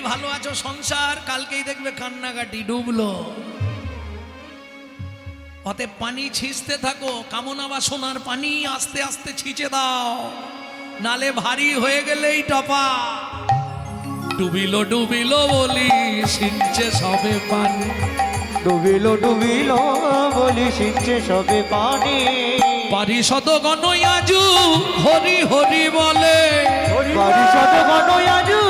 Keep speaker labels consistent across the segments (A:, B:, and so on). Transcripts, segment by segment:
A: ভালো আছো সংসার, কালকেই দেখবে কান্নাকাটি ডুবলো। অতএব পানি ছিঁচতে থাকো, কামনা বাসনার পানি আস্তে আস্তে ছিঁচে দাও, নালে ভারী হয়ে গেলেই টপা। ডুবিলো ডুবিলো বলি সিঞ্চে সবে পানি,
B: ডুবিলো ডুবিলো বলি সিঞ্চে সবে পানি।
A: পারিষদ গণ আজু হরি হরি বলে,
B: পারিষদ গণ আজু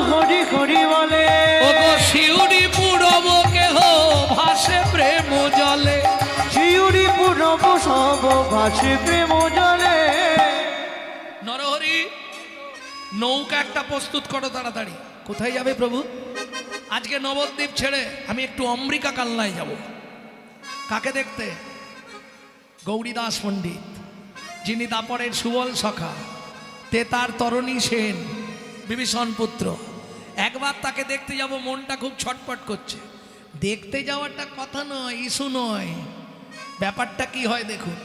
B: হরি হরি বলে।
A: ওগো শিউরি পুরব কেহ ভাসে প্রেম জলে,
B: শিউরি পুরব সব ভাসে প্রেম জলে।
A: নরহরি নৌকা একটা প্রস্তুত করো তাড়াতাড়ি। কোথায় যাবে প্রভু? আজকে নবদ্বীপ ছেড়ে আমি একটু অম্বিকা কালনায় যাব। কাকে দেখতে? গৌরীদাস পণ্ডিত, যিনি দাপরের সুবল সখা, তেতার তরণী সেন, বিভীষণ পুত্র। একবার তাকে দেখতে যাব, মনটা খুব ছটপট করছে। দেখতে যাওয়াটা কথা নয়, ইস্যু নয়। ব্যাপারটা কি হয় দেখুন।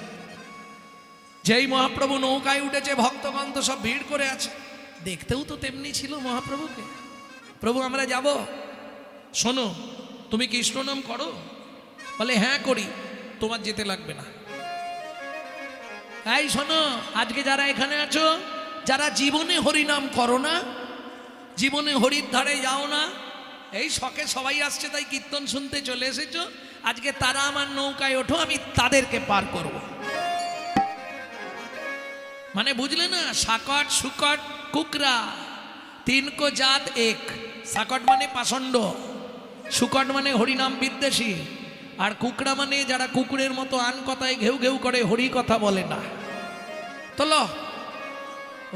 A: যেই মহাপ্রভু নৌকায় উঠেছে, ভক্তগণ তো সব ভিড় করে আছে। দেখতেও তো তেমনি ছিল মহাপ্রভুকে। প্রভু আমরা যাব। শোনো, তুমি কৃষ্ণ নাম করো? বলে হ্যাঁ করি। তোমার যেতে লাগবে না। এই শোনো, আজকে যারা এখানে আছো, যারা জীবনে হরিনাম করো না, জীবনে হরির ধারে যাও না, এই শখে সবাই আসছে তাই কীর্তন শুনতে চলে এসেছো, আজকে তারা আমার নৌকায় ওঠো, আমি তাদেরকে পার করব। মানে বুঝলে না? সাকট সুকট কুকরা তিন কো জাত এক। সাকট মানে পাষণ্ড, সুকট মানে হরিনাম বিদ্বেষী, আর কুকরা মানে যারা কুকুরের মতো আন কথায় ঘেউ ঘেউ করে, হরি কথা বলে না। তোলো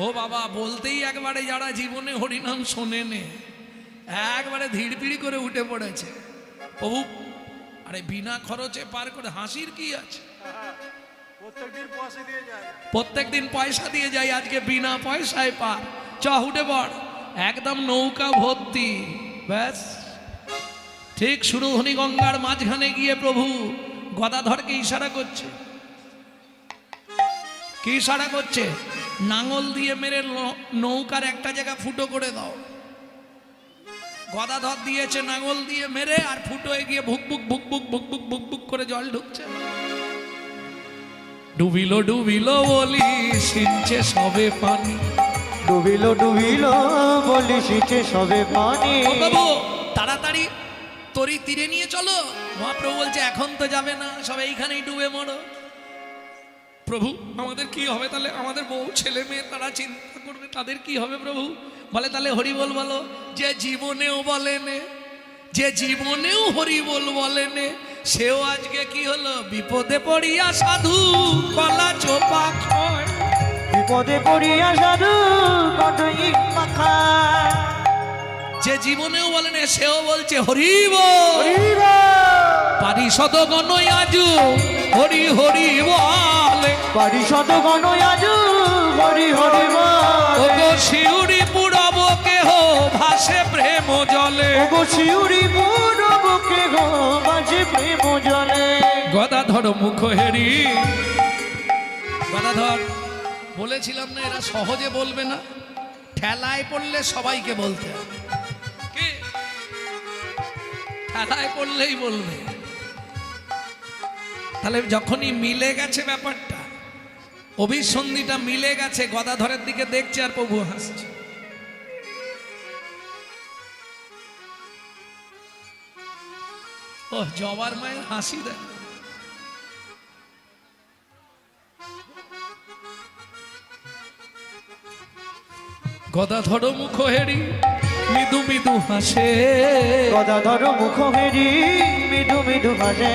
A: ও বাবা, বলতেই একবারে যারা জীবনে হরিনাম শোনে নে, একবারে ধীরপিড়ি করে উঠে পড়েছে। প্রভু আরে বিনা খরচে পার করে, হাসির কি আছে? প্রত্যেক দিন পয়সা দিয়ে যাই, আজকে বিনা পয়সায় পার। চ উঠে পড়, একদম নৌকা ভর্তি। ব্যাস ঠিক সুরধনী গঙ্গার মাঝখানে গিয়ে প্রভু গদাধরকে ইশারা করছে। কি ইশারা করছে? নাঙল দিয়ে মেরে নৌকার একটা জায়গা ফুটো করে দাও। গদাধর দিয়েছে নাঙল দিয়ে মেরে, আর ফুটোয় গিয়ে ভুকভুক ভুকভুক ভুকভুক ভুকভুক করে জল ঢুকছে। ডুবিলো ডুবিলো বলি সিঞ্চে সবে পানি,
B: ডুবিলো ডুবিলো বলি সিঞ্চে সবে পানি।
A: ও বাবু তাড়াতাড়ি তরি তীরে নিয়ে চলো। মহাপ্রভু বলছে এখন তো যাবে না, সব এইখানেই ডুবে মরো। প্রভু আমাদের কি হবে তাহলে? আমাদের বউ ছেলে মেয়ে তারা চিন্তা করবে, তাদের কি হবে প্রভু? বলে তাহলে হরি বল বলো। যে জীবনেও বলেনে, যে জীবনেও হরি বল বলেনে, সেও আজকে কি হলো? বিপদে পড়িয়া সাধু কলা চোপা খায়।
B: বিপদে পড়িয়া সাধু কটই পাখায়।
A: যে জীবনেও বলেনে, সেও বলছে হরি বল। পারিষদ গণ আজু হরি হরি বলে,
B: পারিষদ গণ আজু হরি হরি বলে।
A: ওগো শিউরি পুরব কেহ ভাসে প্রেম জলে,
B: ওগো শিউরি পুরব কেহ ভাসে প্রেম জলে।
A: গদাধর মুখ হেরি। গদাধর বলেছিলাম না এরা সহজে বলবে না, ঠেলায় পড়লে সবাইকে বলতে হবে। কি ঠেলায় পড়লেই বলবে। তাহলে যখনই মিলে গেছে ব্যাপারটা, অভিসন্ধিটা মিলে গেছে, গদাধরের দিকে দেখছে আর প্রভু হাসছে। ও জবার মায়ের হাসি দেয়। গদাধর মুখ হেরি মৃদু মৃদু হাসে,
B: গদাধর মুখ হেরি মৃদু মৃদু হাসে।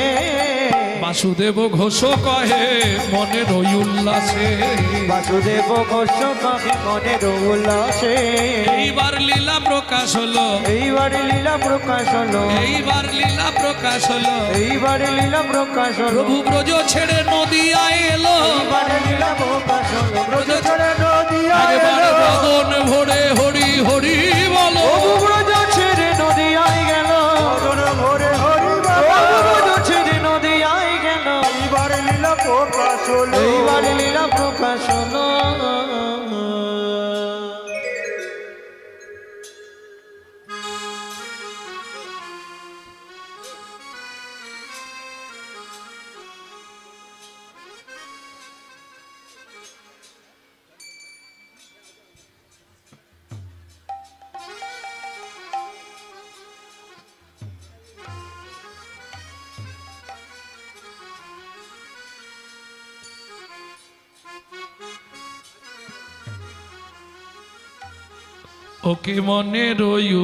A: বাসুদেব ঘোষ কহে মনে রই উল্লাসে,
B: বাসুদেব ঘোষ কহে মনে রই উল্লাসে।
A: এইবার লীলা প্রকাশ হলো,
B: এইবার লীলা প্রকাশ হলো,
A: এইবার লীলা প্রকাশ হলো।
B: এইবার লীলা প্রকাশ হলো।
A: প্রভু ব্রজ ছেড়ে নদিয়া এলো,
B: এইবার লীলা প্রকাশ হলো। ব্রজ ছেড়ে নদিয়া
A: একবার
B: এলো।
A: বদন ভরে হরি হরি বলো।
B: প্রভু ব্রজ ছেড়ে নদিয়ায় গেল, বদন ভরে হরি বলো। ব্রজ ছেড়ে নদিয়ায় গেল, এইবার লীলা প্রকাশ হলো, এইবার লীলা প্রকাশ হলো।
A: ওকে মনে রইল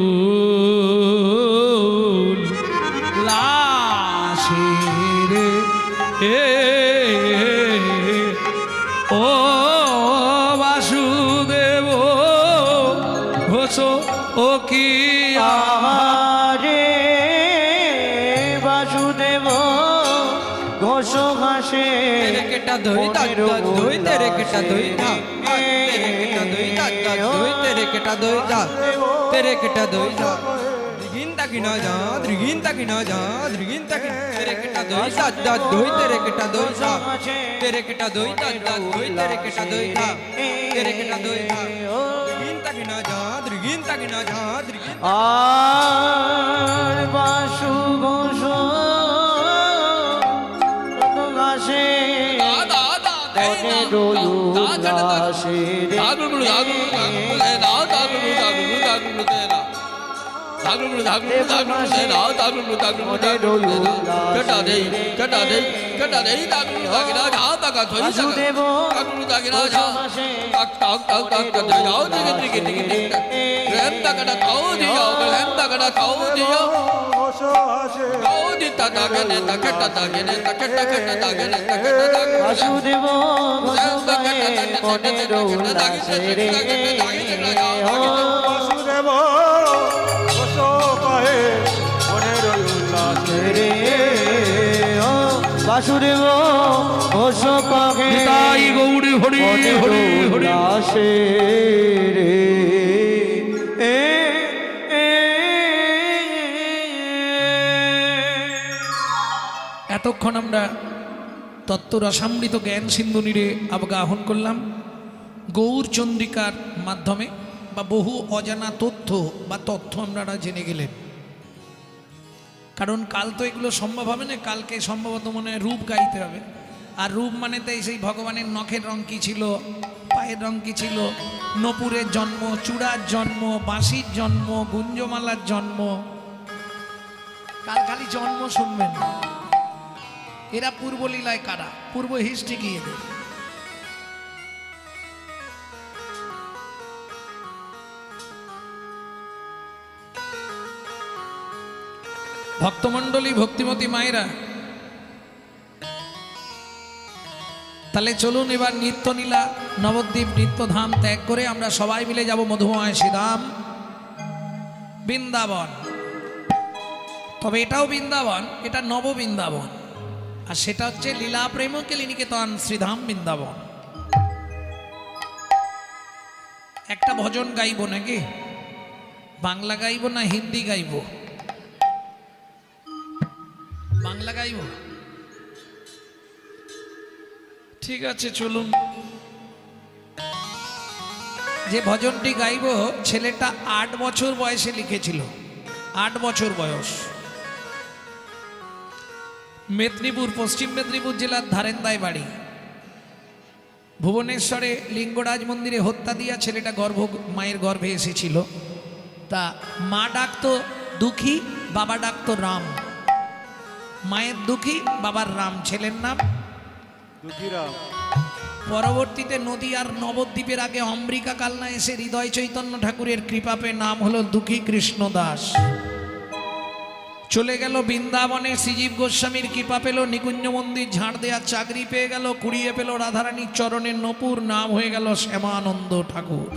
A: লাশের ও বাসুদেব ঘোষ ও কি
B: আমারে বাসুদেব ঘোষ ঘাসে
C: কেটা ধই ধই তেরে কেটা ধই না তেরে কেটা ধই ধই তেরে কেটা ধই তেরে কেটা ধই দ্রিগিন তাকি না যা দ্রিগিন তাকি না যা দ্রিগিন তাকি তেরে কেটা ধই ধই তেরে কেটা ধই তেরে কেটা ধই ধই তেরে কেটা ধই তেরে কেটা ধই দ্রিগিন তাকি না যা দ্রিগিন তাকি না যা দ্রিগিন
B: আর বাসু ঘোষ ঘাসে বাসুদেব
D: বাসুদেব ঘোষ কহে মনের উল্লাসে রে
B: বাসুদেব ঘোষ কহে
A: তাই গৌরী হরি হরি হরি
B: উল্লাসে রে
A: এতক্ষণ আমরা তত্ত্ব রসামৃত জ্ঞান সিন্ধু নীরে অবগাহন করলাম গৌরচন্দ্রিকার মাধ্যমে বা বহু অজানা তথ্য বা তথ্য আপনারা জেনে গেলেন। কারণ কাল তো এগুলো সম্ভব হবে না, কালকে সম্ভবত মনে হয় রূপ গাইতে হবে। আর রূপ মানে তাই সেই ভগবানের নখের রং কী ছিল, পায়ের রং কী ছিল, নপুরের জন্ম, চূড়ার জন্ম, বাঁশির জন্ম, গুঞ্জমালার জন্ম, কাল খালি জন্ম শুনবেন। এরা পূর্বলীলায় কারা, পূর্ব হিস্ট্রি কি এদের? ভক্তমণ্ডলী, ভক্তিমতী মায়েরা, তাহলে চলুন এবার নিত্যনীলা নবদ্বীপ নিত্যধাম ত্যাগ করে আমরা সবাই মিলে যাব মধুময় শ্রীধাম বৃন্দাবন। তবে এটাও বৃন্দাবন, এটা নব বৃন্দাবন, আর সেটা হচ্ছে লীলা প্রেম কেলিনিকেতন শ্রীধাম বৃন্দাবন। একটা ভজন গাইব নাকি? বাংলা গাইব না হিন্দি গাইব? বাংলা গাইব, ঠিক আছে চলুন। যে ভজনটি গাইব ছেলেটা 8 বছর বয়সে লিখেছিল, 8 বছর বয়স। মেদিনীপুর, পশ্চিম মেদিনীপুর জেলার ধারেন্দায় বাড়ি। ভুবনেশ্বরে লিঙ্গরাজ মন্দিরে হত্যা দিয়া ছেলেটা মায়ের গর্ভে এসেছিল। তা মা ডাকতো দুঃখী, বাবা ডাকতো রাম। মায়ের দুঃখী, বাবার রাম, ছেলের নাম
D: দুঃখীরাম।
A: পরবর্তীতে নদী আর নবদ্বীপের আগে অম্বিকা কালনা এসে হৃদয় চৈতন্য ঠাকুরের কৃপা পেয়ে নাম হলো দুঃখী কৃষ্ণ দাস। চলে গেল বৃন্দাবনে, শ্রীজীব গোস্বামীর কৃপা পেল, নিকুঞ্জ মন্দির ঝাড় দেওয়ার চাকরি পেয়ে গেল, কুড়িয়ে পেল রাধারানীর চরণের নপুর, নাম হয়ে গেল শ্যামানন্দ ঠাকুর।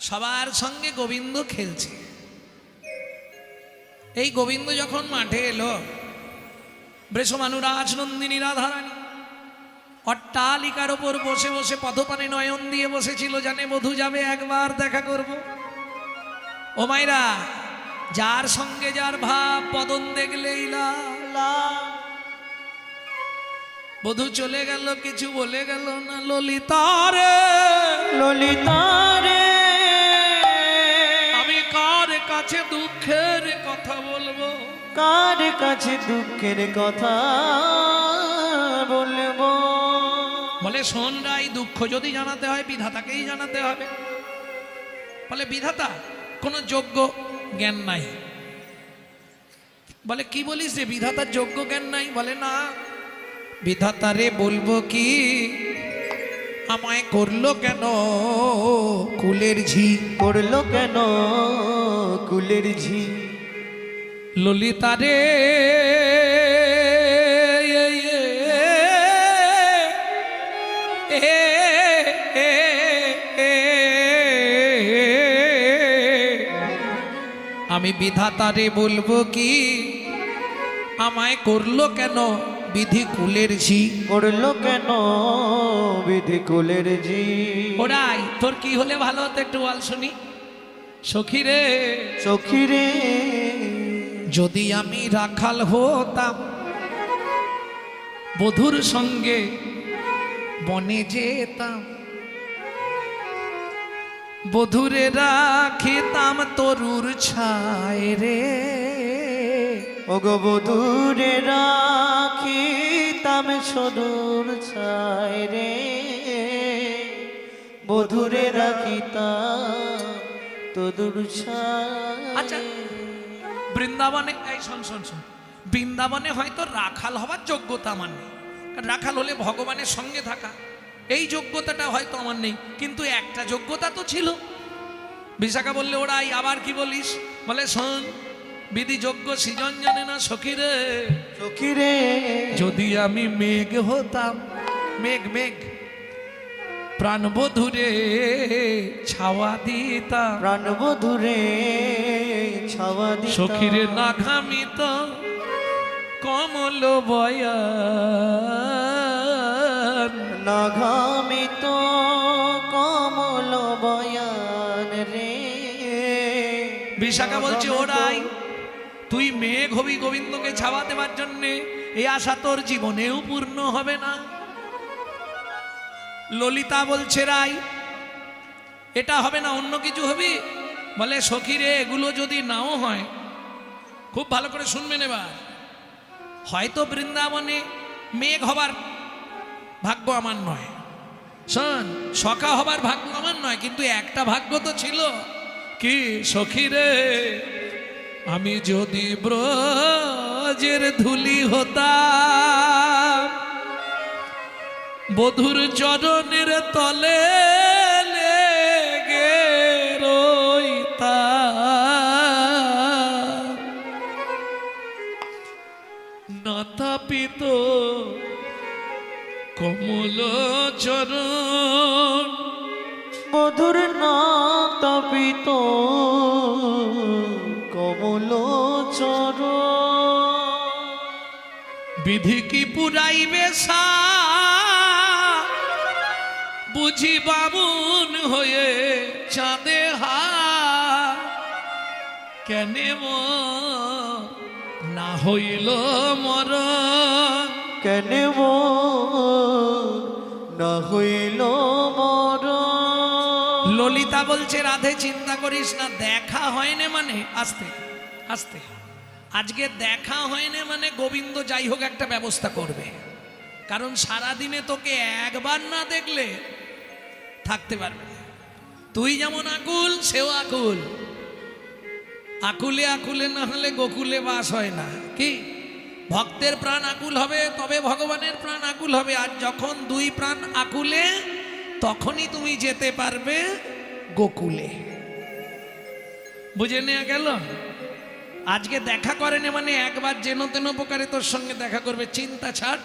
A: সবার সঙ্গে গোবিন্দ খেলছে। এই গোবিন্দ যখন মাঠে এলো, বৃষমানুরাজ নন্দিনী রাধারানী অট্টালিকার ওপর বসে বসে পদপানে নয়ন দিয়ে বসেছিল, জানে বধূ যাবে একবার দেখা করব। ও মাইরা, যার সঙ্গে যার ভাব বদন দেখলেই বধূ চলে গেল, কিছু বলে গেল না। ললিতারে
B: ললিতারে
A: আমি কার কাছে দুঃখের কথা বলবো,
B: কার কাছে দুঃখের কথা বলবো?
A: বলে শোন রাই, দুঃখ যদি জানাতে হয় বিধাতাকেই জানাতে হবে। বলে বিধাতা কোনো যোগ্য জ্ঞান নাই। বলে কি বলিস রে, বিধাতার যোগ্য জ্ঞান নাই? বলে না, বিধাতারে বলবো কি আমায় করলো কেন কুলের ঝি?
B: করলো কেন কুলের ঝি?
A: ললিতা রে আমি বিধাতারে বলবো কি, আমায় করলো কেন বিধি কুলের ঝি?
B: করলো কেন বিধি কুলের ঝি?
A: ওরাই তোর কি হলে ভালো হতো একটু বল শুনি। সখী রে
B: সখী রে
A: যদি আমি রাখাল হতাম, বধুর সঙ্গে বনে যেতাম, বধুরে রাখিতাম তরুর ছায় রে।
B: ওগো বধূরে রাখিতাম সদূর ছায় রে, বধূরে রাখিতাম তদূর ছায়।
A: আচ্ছা, বৃন্দাবনে এই শোন শোন শোন, বৃন্দাবনে হয়তো রাখাল হওয়ার যোগ্যতা আমার নেই, কারণ রাখাল হলে ভগবানের সঙ্গে থাকা, এই যোগ্যতাটা হয়তো আমার নেই, কিন্তু একটা যোগ্যতা তো ছিল। বিশাখা বললে ওরাই আবার কি বলিস? বলে শোন, বিধি যোগ্য সৃজন জানে না সখী রে।
B: সখী রে
A: যদি আমি মেঘ হতাম, মেঘ মেঘ প্রাণবধূরে ছাওয়া দিতাম,
B: প্রাণবধূরে ছাওয়া দিতাম,
A: সখীরে না ঘামিত কমল বয়ান,
B: না ঘামিত কমল বয়ান রে।
A: বিশাখা বলছে ওরাই তুই মেঘ হবি গোবিন্দকে ছাওয়া দেওয়ার জন্যে, এই আশা তোর জীবনেও পূর্ণ হবে না। ললিতা বলছে রাই এটা হবে না, অন্য কিছু হবি। বলে সখী রে এগুলো যদি নাও হয়, খুব ভালো করে শুনবেন এবার, হয়তো বৃন্দাবনে মেঘ হবার ভাগ্য আমার নয়, শোন সখা হবার ভাগ্য আমার নয়, কিন্তু একটা ভাগ্য তো ছিল কি সখী রে, আমি যদি ব্রজের ধুলি হতাম, বধুর চরণের তলে লেগে রইতাম, নাতাপিত কমল চরণ,
B: বধুর না তপিত কমল চর।
A: বিধি কি পুরাইবে সা বুঝি বামুন হয়ে চাঁদে হা, কেনে না হইল মরণ,
B: কেন না হইল মর।
A: ললিতা বলছে রাধে চিন্তা করিস না, দেখা হয়নি মানে আস্তে আস্তে, আজকে দেখা হয়নি মানে গোবিন্দ যাই হোক একটা ব্যবস্থা করবে, কারণ সারাদিনে তোকে একবার না দেখলে থাকতে পারবে না। তুই যেমন আকুল সেও আকুল, আকুলে আকুলে না হলে গোকুলে বাস হয় না। কি ভক্তের প্রাণ আকুল হবে তবে ভগবানের প্রাণ আকুল হবে, আর যখন দুই প্রাণ আকুলে তখনই তুমি যেতে পারবে গোকুলে। বুঝে নেওয়া গেল? আজকে দেখা করেনি মানে একবার যেন তেন প্রকারে তোর সঙ্গে দেখা করবে, চিন্তা ছাড়,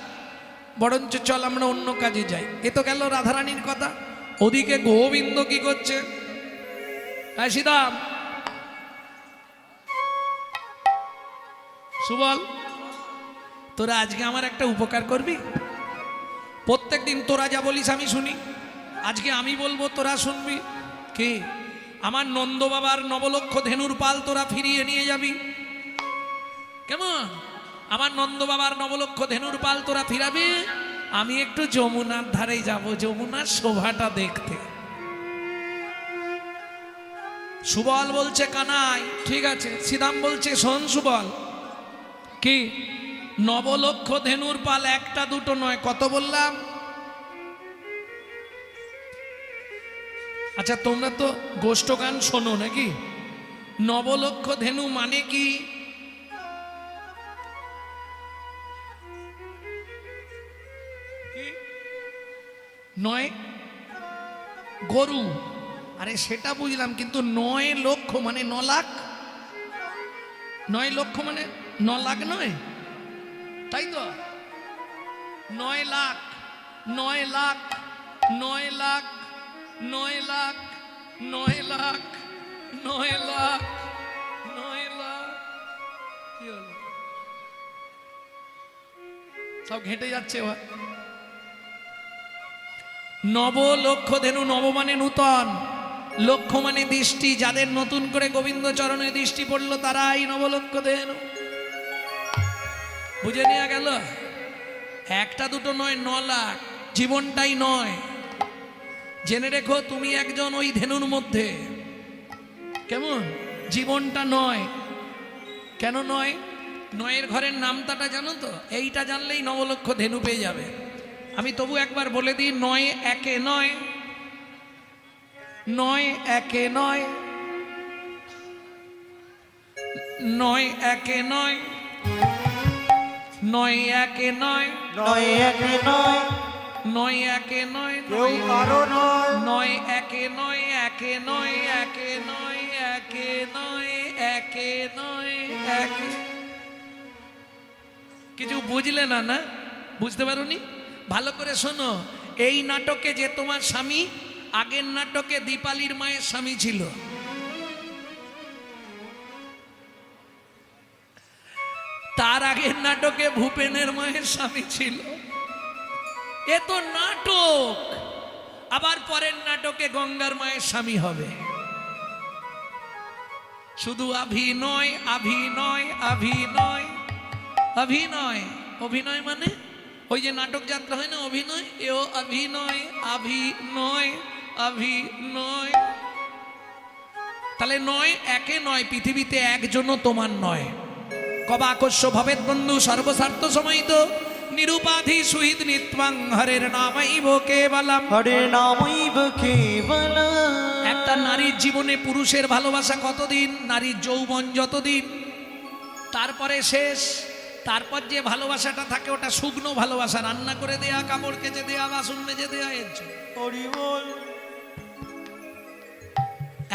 A: বরঞ্চ চল আমরা অন্য কাজে যাই। এ তো গেল রাধারানীর কথা। ওদিকে গোবিন্দ কি করছে? সীতাম সুবল, তোরা আজকে আমার একটা উপকার করবি? প্রত্যেক দিন তোরা যা বলিস আমি শুনি, আজকে আমি বলবো তোরা শুনবি। কি আমার নন্দ বাবার নবলক্ষ ধেনুর পাল তোরা ফিরিয়ে নিয়ে যাবি, কেমন? আমার নন্দ বাবার নবলক্ষ ধেনুর পাল তোরা ফিরাবি, আমি একটু যমুনার ধারে যাব, যমুনার শোভাটা দেখতে। সুবল বলছে কানাই ঠিক আছে, শ্রীদাম বলছে শোন সুবল, কি নবলক্ষ ধেনুর পাল একটা দুটো নয়, কত বললাম? আচ্ছা তোমরা তো গোষ্ঠ গান শোনো নাকি? নবলক্ষ ধেনু মানে কি? নয় গরু, আরে সেটা বুঝলাম, কিন্তু 9 লক্ষ মানে 9 লাখ, 9 লক্ষ মানে 9 লাখ নয়, তাই তো? 9 লাখ, 9 লাখ, 9 লাখ, 9 লাখ, 9 লাখ, 9 লাখ, 9 লাখ। কি হলো? সব ঘেঁটে যাচ্ছে এবার। 9 লক্ষ ধেনু, নব মানে নূতন, লক্ষ মানে দৃষ্টি, যাদের নতুন করে গোবিন্দ চরণে দৃষ্টি পড়লো তারাই 9 লক্ষ ধেনু। বুঝে নেওয়া গেল? একটা দুটো নয়, 9 লাখ, জীবনটাই নয়। জেনে রেখো তুমি একজন ওই ধেনুর মধ্যে। কেমন? জীবনটা নয়। কেন নয়? 9-এর ঘরের নামটাটা জানো তো? এইটা জানলেই 9 লক্ষ ধেনু পেয়ে যাবে। আমি তবু একবার বলে দিই, 9 একে 9, 9 একে 9, 9 একে 9, 9 একে 9,
B: 9 একে 9,
A: 9 একে 9,
D: কেউ কারো নয়
A: 9 একে 9, একে 9, একে 9, একে 9, একে 9, একে। কিছু বুঝলে না? না বুঝতে পারোনি? ভালো করে শোনো, এই নাটকে যে তোমার স্বামী, আগের নাটকে দীপালির মায়ের স্বামী ছিল। তার আগের নাটকে ভূপেনের মায়ের স্বামী ছিল। এ তো নাটক। আবার পরের নাটকে গঙ্গার মায়ের স্বামী হবে। শুধু অভিনয়, অভিনয়, অভিনয়, অভিনয়। অভিনয় মানে ওই যে নাটক যাত্রা হয় না, অভিনয়, এও অভিনয়, অভিনয়, অভিনয়। তাহলে 9 একে 9, পৃথিবীতে একজনও তোমার নয়। কবাকস্য ভবেদ বন্ধু সর্বস্বার্থ সমাহিত, নিরুপাধি সুহিত নিত্বাং হরের নামাইব কেবলম।
B: হরে নামৈব কেবলম।
A: একটা নারীর জীবনে পুরুষের ভালোবাসা কতদিন? নারীর যৌবন যতদিন, তারপরে শেষ। তারপর যে ভালোবাসাটা থাকে ওটা শুকনো ভালোবাসা, রান্না করে দেয়া, কাপড় কেচে দেয়া, বাসন মেজে দেয়া, এর জন্য।
D: হরি বল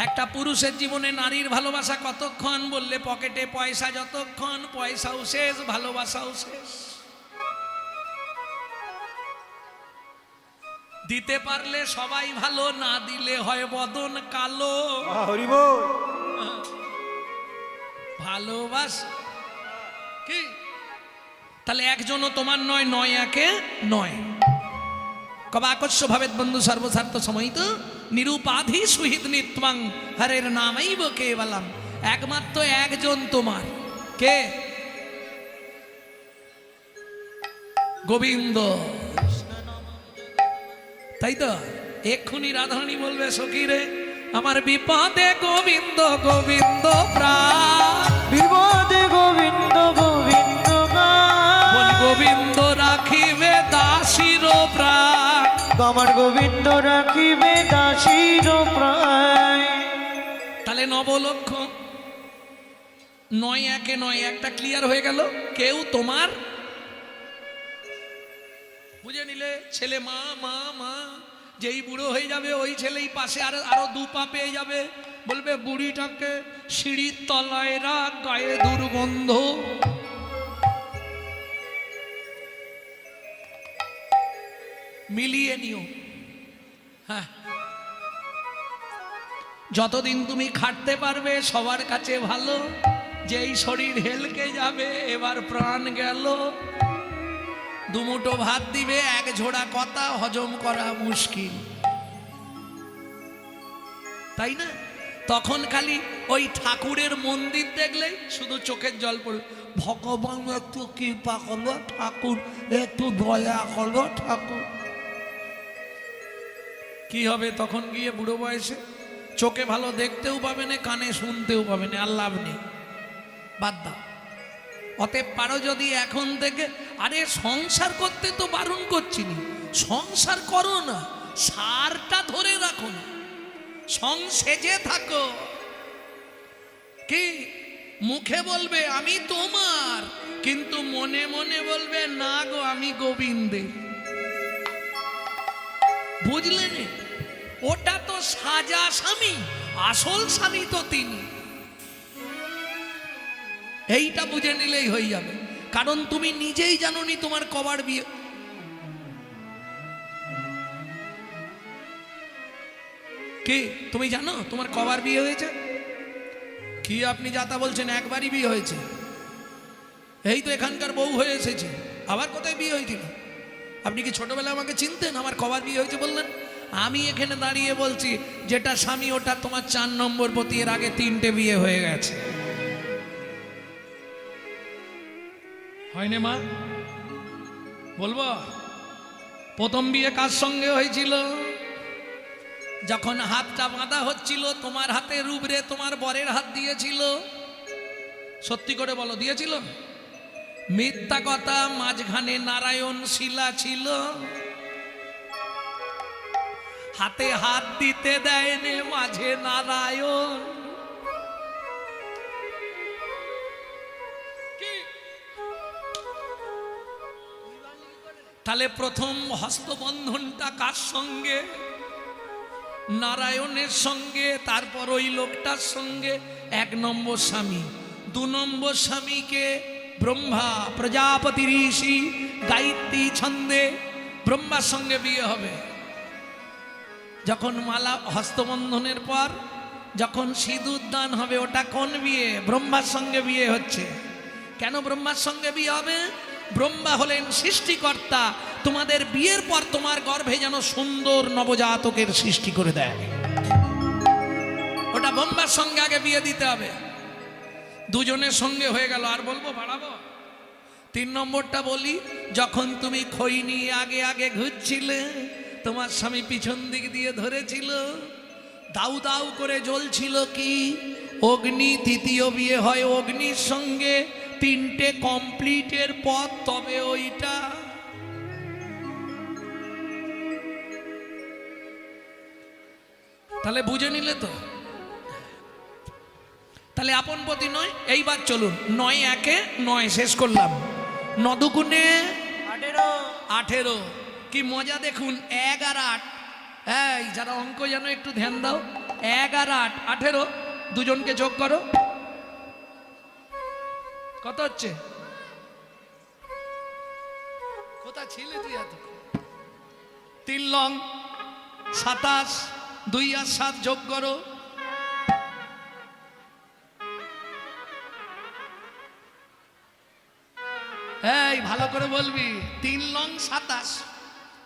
A: একটা পুরুষের জীবনে নারীর ভালোবাসা কতক্ষণ বললে, পকেটে পয়সা যতক্ষণ, পয়সাও শেষ, ভালোবাসাও শেষ। দিতে পারলে সবাই ভালো, না দিলে হয় বদন কালো।
D: হরি বল
A: ভালোবাসা কি? তাহলে একজনও তোমার নয়, 9 একে 9। কবাকস্য ভবেদ বন্ধু সর্বস্বার্থ সমাহিত, নিরুপাধি সুহিত নিত্বাং হরের নামাইব কেবলম। একমাত্র একজন তোমার, কে? গোবিন্দ। তাই তো? এক্ষুনি রাধারানী বলবে, সখী রে আমার বিপদে গোবিন্দ গোবিন্দ প্রাণ,
B: বিপদে গোবিন্দ গোবিন্দ গান।
A: বল গোবিন্দ রাখিবে দাসীর প্রাণ।
B: আমার গোবিন্দ রাখিবে দাসীর প্রাণ।
A: তাহলে 9 লক্ষ, 9 একে 9, একটা ক্লিয়ার হয়ে গেল। কেউ তোমার, বুঝে নিলে? ছেলে মা মা মা, যেই বুড়ো হয়ে যাবে ওই ছেলেই পাশে আরো 2 পা পেয়ে যাবে, বলবে বুড়িটাকে সিঁড়ির তলায় রাখ, গায়ে দুর্গন্ধ। মিলিয়ে নিও। হ্যাঁ, যতদিন তুমি খাটতে পারবে সবার কাছে ভালো। যেই শরীর হেলকে যাবে, এবার প্রাণ গেল। 2 মুঠো ভাত দিবে, 1 ঝোড়া কথা হজম করা মুশকিল, তাই না? তখন খালি ওই ঠাকুরের মন্দির দেখলেই শুধু চোখের জল পড়বে, ভগবান একটু কৃপা করলো ঠাকুর, একটু দয়া করলো ঠাকুর। কি হবে তখন গিয়ে বুড়ো বয়সে? চোখে ভালো দেখতেও পাবে না, কানে শুনতেও পাবে না, আর লাভ নেই, বাদ দাও। অতএব পারো যদি এখন থেকে, আরে সংসার করতে তো বারণ করছি না, সংসার করো না, সারটা ধরে রাখো না, সংসেজে থাকো। কি মুখে বলবে আমি তোমার, কিন্তু মনে মনে বলবে না গো আমি গোবিন্দের। বুঝলেন? ওটা তো সাজা স্বামী, আসল স্বামী তো তিনি। এইটা বুঝে নিলেই হয়ে যাবে, কারণ তুমি নিজেই জানোনি তোমার কবার বিয়ে। কি তুমি জানো তোমার কবার বিয়ে হয়েছে? কি আপনি যাতা বলছেন? একবারই বিয়ে হয়েছে। এই তো এখানকার বউ হয়ে এসেছে, আবার কোথায় বিয়ে হয়েছিল? আপনি কি ছোটবেলায় আমাকে চিনতেন? আমার কবার বিয়ে হয়েছে বললেন? আমি এখানে দাঁড়িয়ে বলছি যেটা স্বামী ওটা তোমার 4 নম্বর পতি, এর আগে 3টে বিয়ে হয়ে গেছে। হয়নি মা? বলবো প্রথম বিয়ে কার সঙ্গে হয়েছিল? যখন হাতটা বাঁধা হচ্ছিল তোমার হাতে রুবরে তোমার বরের হাত দিয়েছিল। সত্যি করে বলো, দিয়েছিল? মিথ্যা কথা, মাঝখানে নারায়ণ শিলা ছিল, হাতে হাত দিতে দেয়নি, মাঝে নারায়ণ। তাহলে প্রথম হস্তবন্ধনটা কার সঙ্গে? নারায়ণের সঙ্গে, তারপর ওই লোকটার সঙ্গে। 1 নম্বর স্বামী। 2 নম্বর স্বামীকে ব্রহ্মা প্রজাপতি ঋষি গায়ত্রী ছন্দে ব্রহ্মার সঙ্গে বিয়ে হবে। যখন মালা হস্তবন্ধনের পর যখন সিঁদুর দান হবে, ওটা কোন বিয়ে? ব্রহ্মার সঙ্গে বিয়ে হচ্ছে। কেন ব্রহ্মার সঙ্গে বিয়ে হবে? ব্রহ্মা হলেন সৃষ্টিকর্তা, তোমাদের বিয়ের পর তোমার গর্ভে যেন সুন্দর নবজাতকের সৃষ্টি করে দেয়। ওটা ব্রহ্মার সঙ্গে আগে বিয়ে দিতে হবে। দুজনের সঙ্গে হয়ে গেল, আর বলবো বাড়াবো? 3 নম্বরটা বলি, যখন তুমি খই নিয়ে আগে আগে ঘুরছিলে, তোমার স্বামী পিছন দিক দিয়ে ধরেছিল, দাউ দাউ করে জ্বলছিল কি? অগ্নি। 3য় বিয়ে হয় অগ্নির সঙ্গে। 3টে কমপ্লিটের পর তবে ওইটা। তাহলে বুঝে নিলে তো? তাহলে আপন পতি নয়। এইবার চলুন 9 একে 9 শেষ করলাম। 9 দুগুণে 18। কি মজা দেখুন, 1 আর 8। এই যারা অঙ্ক জানো একটু ধ্যান দাও। 1 আর 8 18। দুজনকে যোগ করো, কত হচ্ছে? কোথায় ছিলে তুই এত? 3 লং 27। 2 আর 7 যোগ করো। এই ভালো করে বলবি। 3 লং 27।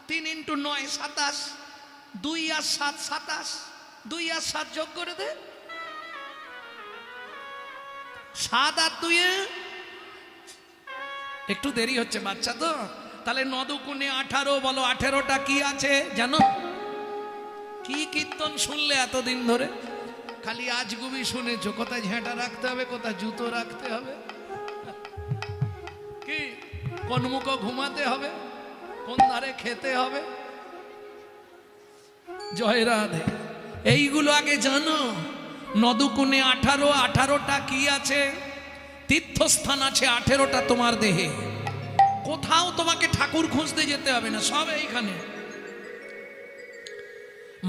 A: 3 × 9 27। 2 আর 7 27। 2 আর 7 যোগ করে দে। 7 আর 2 একটু দেরি হচ্ছে বাচ্চা তো। তাহলে 9 দুগুণে 18। বলো 18টা কি আছে জানো? কি কীর্তন শুনলে এতদিন ধরে? খালি আজগুবি শুনেছো। কোথায় ঝেঁটা রাখতে হবে, কোথায় জুতো রাখতে হবে, কি কোন মুখ ঘুমাতে হবে, কোন ধারে খেতে হবে। জয় রাধে। এইগুলো আগে জানো। 9 দুগুণে 18। 18টা কি আছে? তীর্থস্থান আছে 18টা তোমার দেহে। কোথাও তোমাকে ঠাকুর খুঁজতে যেতে হবে না, সব এইখানে।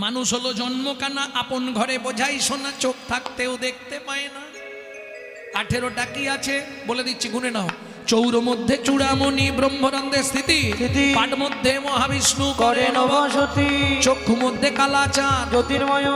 A: মানুষ হলো জন্মকানা, আপন ঘরে বোঝাই শোনা, চোখ থাকতেও দেখতে পায় না। 18টা কি আছে বলে দিচ্ছি, গুনে নাও। চৌর মধ্যে চূড়ামণি ব্রহ্মরন্ধ্রে স্থিতি, পাঠ মধ্যে মহাবিষ্ণু করে নবসতী, চক্ষু মধ্যে কালাচাঁদ
B: জ্যোতির্ময়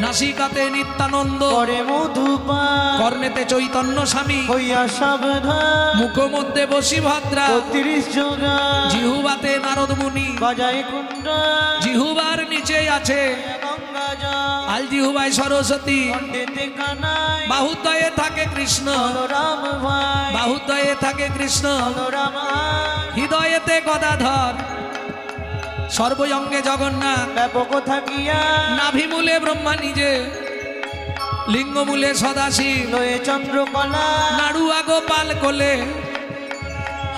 A: নাসিকাতে নিত্যানন্দ
B: করে মধুপান,
A: কর্ণেতে চৈতন্য স্বামী
B: হইয়া সাবধান,
A: মুখ মধ্যে বসি ভদ্রা
B: 30 যোগা,
A: জিহুবাতে নারদ মুনি
B: বাজায় কুণ্ডা,
A: জিহুবার নিচে আছে
B: গঙ্গা জল,
A: আল জিহুবাই সরস্বতী,
B: কণ্ঠেতে কানাই,
A: বাহুদ্বয়ে থাকে কৃষ্ণ,
B: বলরাম ভাই,
A: বাহুদ্বয়ে থাকে কৃষ্ণ,
B: বলরাম ভাই,
A: হৃদয়েতে গদাধর, সর্বঙ্গে জগন্নাথ,
B: ব্যাপক থাকিয়া
A: নাভিমূলে ব্রহ্মা নিজে, লিঙ্গমূলে সদাশিব,
B: লয়ে চন্দ্রকলা,
A: নাড়ুয়া গোপাল কোলে,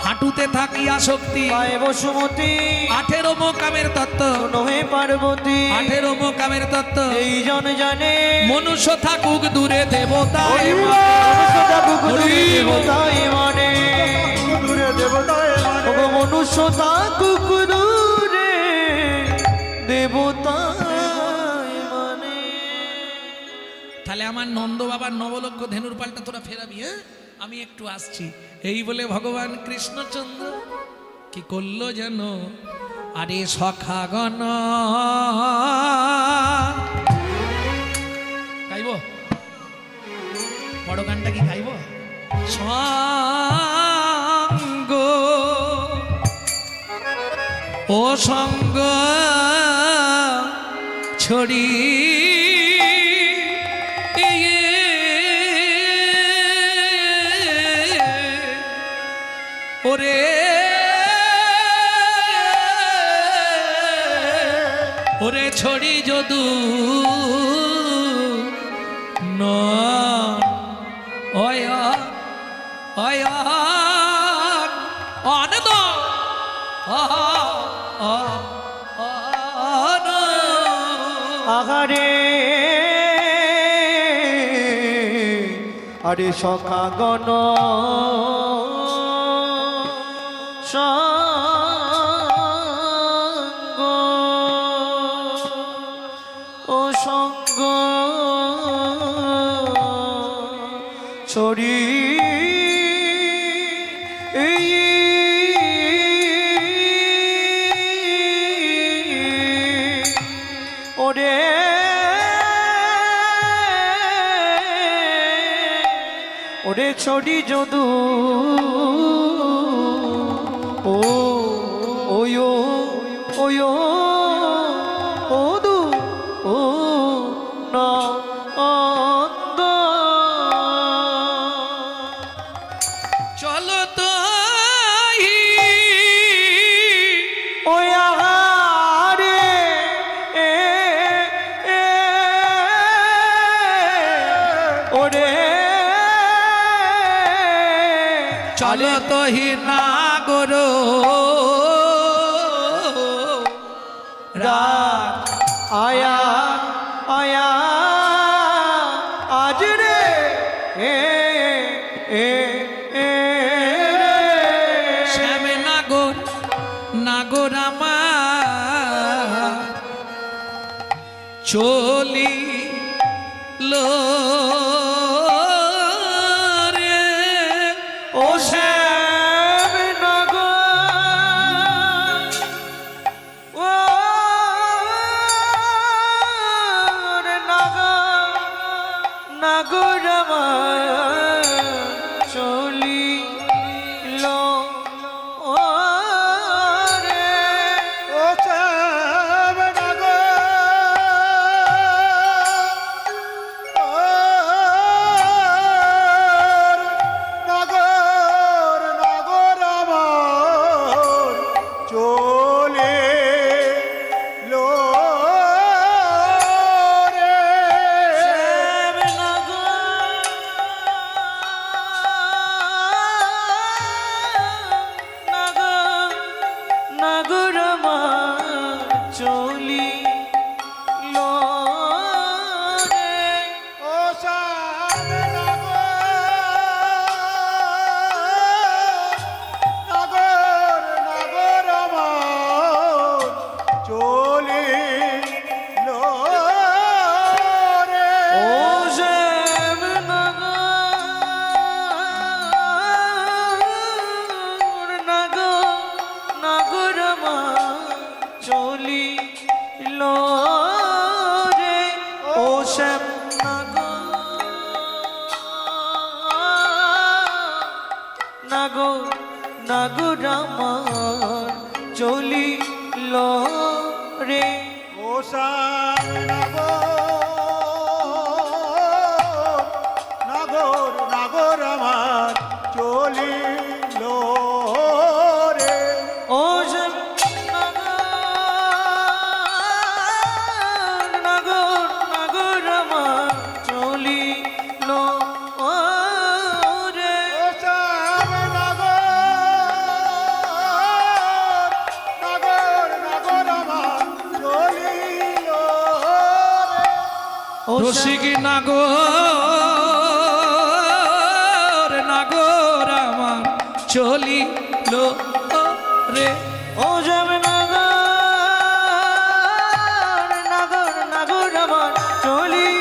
A: হাঁটুতে থাকিয়া শক্তি,
B: পায়ে বসুমতী,
A: 18 মোকামের তত্ত্ব,
B: নহে পার্বতী,
A: 18 মোকামের তত্ত্ব।
B: এই জন জানে
A: মনুষ্য থাকুক দূরে দেবতায়
B: মনুষ্য থাকুক দূরে দেবতায় মানে,
D: দূরে দেবতায় মানে।
B: ওগো মনুষ্য থাকুক দূরে দেবতায়
A: তাহলে আমার নন্দ বাবার নবলক্ষ ধেনুর পালটা তোরা ফেরাবি, হ্যাঁ? আমি একটু আসছি। এই বলে ভগবান কৃষ্ণচন্দ্র কি করলো যেন, আরে সখাগণ গাইব, বড় গানটা কি গাইব? সঙ্গ ও সঙ্গ ছড়ি ওরে ওরে ছড়ি যদু ন অয় অয় অনদ
B: আহারে আরে সখাগণ সঙ্গ ও সঙ্গ ছড়ি ওরে ওরে ছড়ি যদু ও ওয়ো ওয়ো ও দু ও না অন্দ
A: চলো তো
B: ওই আহারে ওরে
A: চলো তো হি না গরো
B: রাত আয়া আয়া আজ রে এ এ এ
A: শ্যাম নাগর নাগর আমার চলি লো রে
B: ও শ্যাম নগর ও রে নগর নগর আমার চলিল ও রে
D: ও শ্যাম নগর নগর নগর আমার চলে লো রে
B: শ্যাম নগর নগর নগর আমার চলিল রে
D: ও শ্যাম নগর নগর নগর আমার চলে লো রে
B: ও শ্যাম নগর নগর নগর আমার চলিল রে ও শ্যাম নগর নগর আমার চলিল রে
D: ও শ্যাম নগর নগর আমার চলিল রে
B: ও শ্যাম নগর নগর আমার চলিল রে
D: ও শ্যাম নগর নগর আমার চলিল রে
B: ও
A: রসিক নাগর নাগর আমার চলিল রে
B: ও শ্যাম নগর নগর নগর আমার চলিল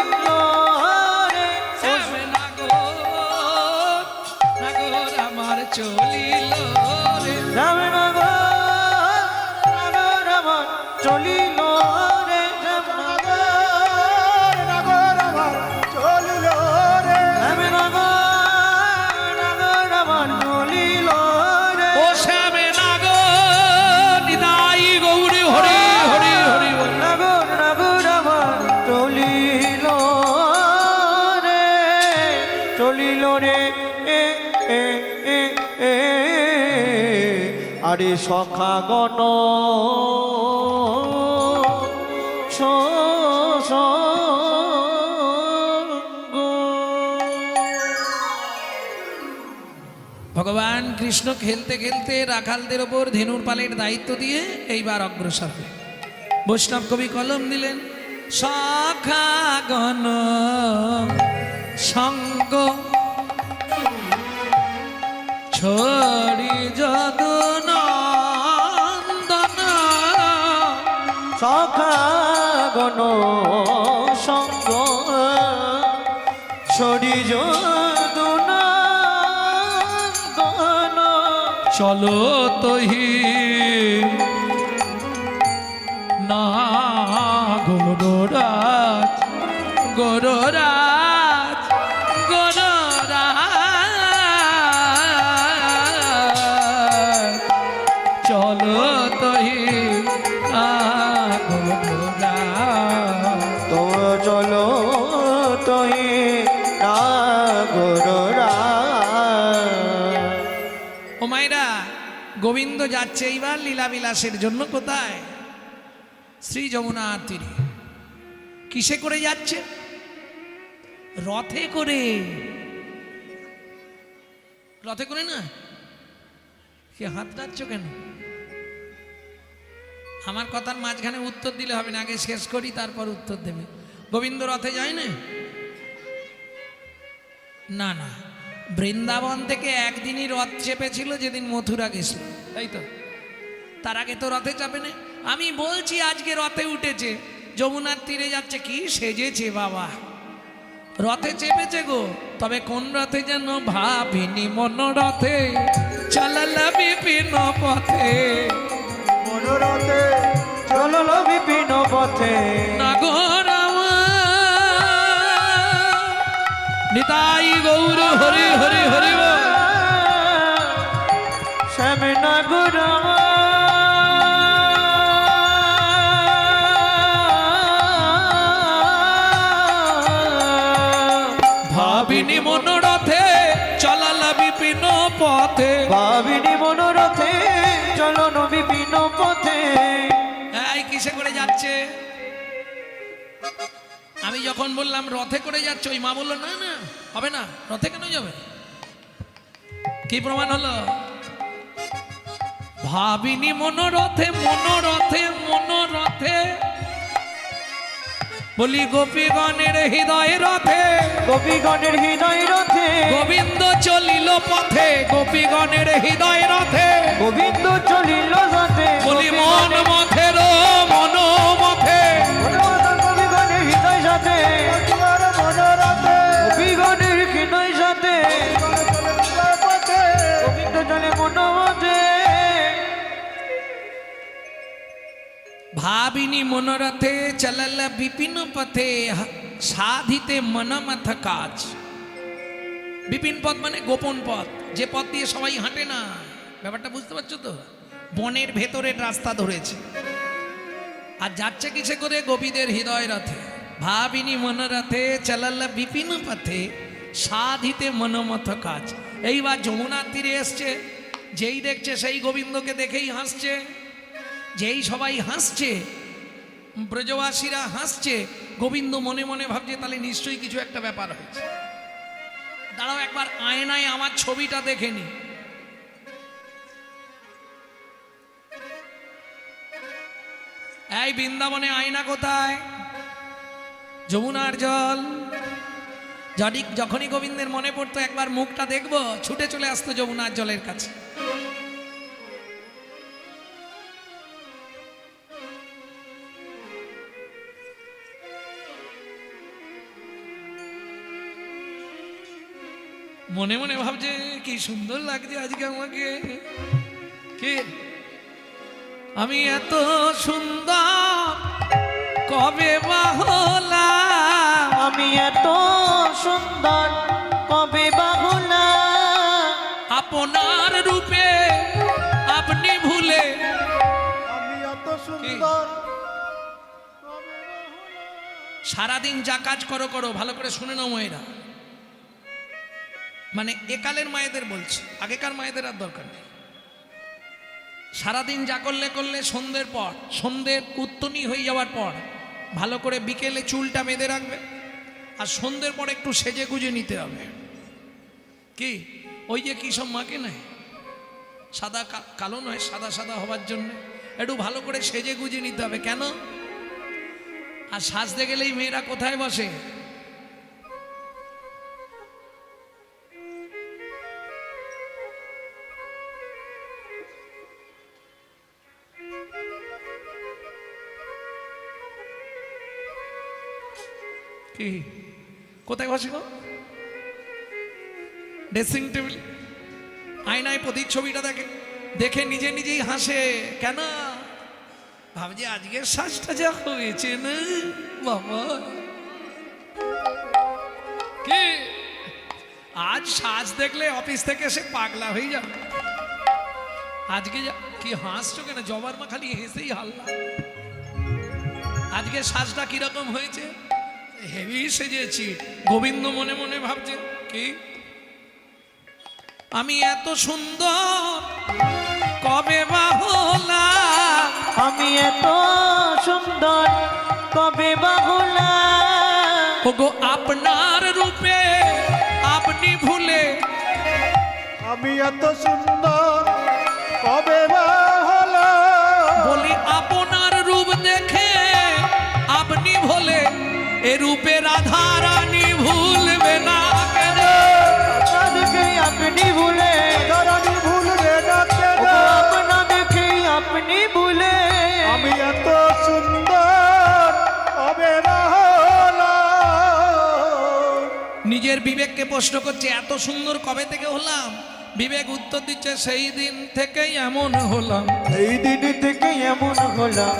B: চলিল রে এ এ এ আরে সখাগণ
A: ভগবান কৃষ্ণ খেলতে খেলতে রাখালদের ওপর ধেনুর পালের দায়িত্ব দিয়ে এইবার অগ্রসর হলেন। বৈষ্ণব কবি কলম দিলেন, সখাগণ সঙ্গ ছড়ি যদুনন্দন,
B: সখাগণ সঙ্গ ছড়ি যদুনন্দন,
A: চলো তহি না গৌররাজ গৌররাজ গৌররাজ, চলো তহি না গৌররাজ।
B: তো চলো তোহি না গোরা।
A: ও মায়েরা, গোবিন্দ যাচ্ছে এইবার লীলাবিলাসের জন্য কোথায়? শ্রী যমুনার তীরে। কিসে করে যাচ্ছে? রথে করে। রথে করে না? কে হাত নাড়ছ কেন? আমার কথার মাঝখানে উত্তর দিলে হবে না, আগে শেষ করি তারপর উত্তর দেবে। গোবিন্দ রথে যায় না? না না, বৃন্দাবন থেকে একদিনই রথ চেপেছিল যেদিন মথুরা গেছিল, তাই তো? তার আগে তো রথে চাপে না। আমি বলছি আজকে রথে উঠেছে, যমুনার তীরে যাচ্ছে, কি সেজেছে বাবা! রথে চেপেছে গো, তবে কোন রথে যেন ভাবিনি মনোরথে চালালা বিপিন পথে,
B: মনোরথে চলল বিপিন পথে,
A: নাগরাম নিতাই গৌর হরি হরি হরি বল।
B: শ্যাম নাগরাম
A: ভাবিনি মনোরথে চলালা বিপিন পথে,
B: ভাবিনি মনোরথে চলন বিপিন পথে।
A: এই কিসে করে যাচ্ছে? আমি যখন বললাম রথে করে যাচ্ছে, ওই মা বললো না না হবে না, রথে কেন যাবে? কি প্রমাণ হলো? ভাবিনি মনোরথে মনোরথে মনোরথে, বলি গোপীগণের হৃদয় রথে,
B: গোপীগণের হৃদয় রথে
A: গোবিন্দ চলিল পথে, গোপীগণের হৃদয় রথে,
B: গোবিন্দ চলিল রথে,
A: বলি মন মথের মন মথে,
B: গোপীগণের হৃদয় সাথে,
D: মনোরথে
B: গোপীগণের হৃদয় সাথে,
D: পথে
B: গোবিন্দ চলে মনোমথে।
A: ভাবিনি মনোরথে চলাল বিপিন পথে সাধিতে মনমথ কাজ। বিপিন পথ মানে গোপন পথ, যে পথ দিয়ে সবাই হাঁটে না। ব্যাপারটা বুঝতে পারছো তো? বনের ভেতরের রাস্তা ধরেছে, আর যাচ্ছে কিসে করে? গোপীদের হৃদয় রথে। ভাবিনি মনোরথে চলাল বিপিন পথে সাধিতে মনমথ কাজ। এইবার যমুনার তীরে এসছে, যেই দেখছে সেই গোবিন্দকে দেখেই হাসছে, যেই সবাই হাসছে, ব্রজবাসীরা হাসছে, গোবিন্দ মনে মনে ভাবছে তাহলে নিশ্চয়ই কিছু একটা ব্যাপার হয়েছে। দাঁড়াও একবার আয়নায় আমার ছবিটা দেখে নি। এই বৃন্দাবনে আয়না কোথায়? যমুনার জল। যখনই গোবিন্দের মনে পড়তো একবার মুখটা দেখবো, ছুটে চলে আসতো যমুনার জলের কাছে। মনে মনে ভাবছে কি সুন্দর লাগছে আজকে আমাকে, কি আমি এত সুন্দর কবে বা হলাম,
B: আমি এত সুন্দর কবে বা হলাম,
A: আপনার রূপে আপনি ভুলে।
D: আমি এত সুন্দর
A: সারাদিন যা কাজ করো করো, ভালো করে শুনে নাও মেয়েরা। মানে একালের মায়েদের বলছি, আগেকার মায়েদের আর দরকার নেই। সারাদিন যা করলে করলে সন্ধ্যের পর, সন্ধ্যের উত্তনি হয়ে যাওয়ার পর ভালো করে বিকেলে চুলটা বেঁধে রাখবে, আর সন্ধ্যের পর একটু সেজে গুজে নিতে হবে। কি ওই যে কী সব মাকে নেয় সাদা কালো নয়, সাদা সাদা হওয়ার জন্য একটু ভালো করে সেজে গুজে নিতে হবে। কেন? আর সাজতে গেলেই মেয়েরা কোথায় বসে? কি কোথায় বসে গো? Dressing table. আয়নায় প্রতিচ্ছবিটা দেখে, দেখে নিজে নিজেই হাসে। কেন? ভাবছি আজকের সাজটা যা হয়েছে না বাবা, কি আজ সাজ দেখলে অফিস থেকে এসে পাগলা হয়ে যাবে। আজকে কি হাসছো কেন? জবার মা খালি হেসেই হাল্লা। আজকে সাজটা কিরকম হয়েছে? হেভি সেজেছি। গোবিন্দ মনে মনে ভাবছে কি আমি এত সুন্দর কবে বা হলাম,
B: আমি এত সুন্দর কবে বা হলাম,
A: ওগো আপনার রূপে আপনি ভুলে।
D: আমি এত সুন্দর কবে বা হলো,
A: বলি আপনার রূপ দেখে আপনি ভুলে, এ রূপে রাধা রানী ভুলবে না কেন?
B: আপনাদেরকে আপনি ভুলে,
D: রানী ভুলবে না কেন?
B: আপনাদেরকে আপনি ভুলে,
D: আমি এত সুন্দর কবে বা হলো।
A: নিজের বিবেককে প্রশ্ন করছে এত সুন্দর কবে থেকে হলাম? বিবেক উত্তর দিচ্ছে সেই দিন থেকেই এমন হলাম।
B: এই দিন থেকে এমন হলাম।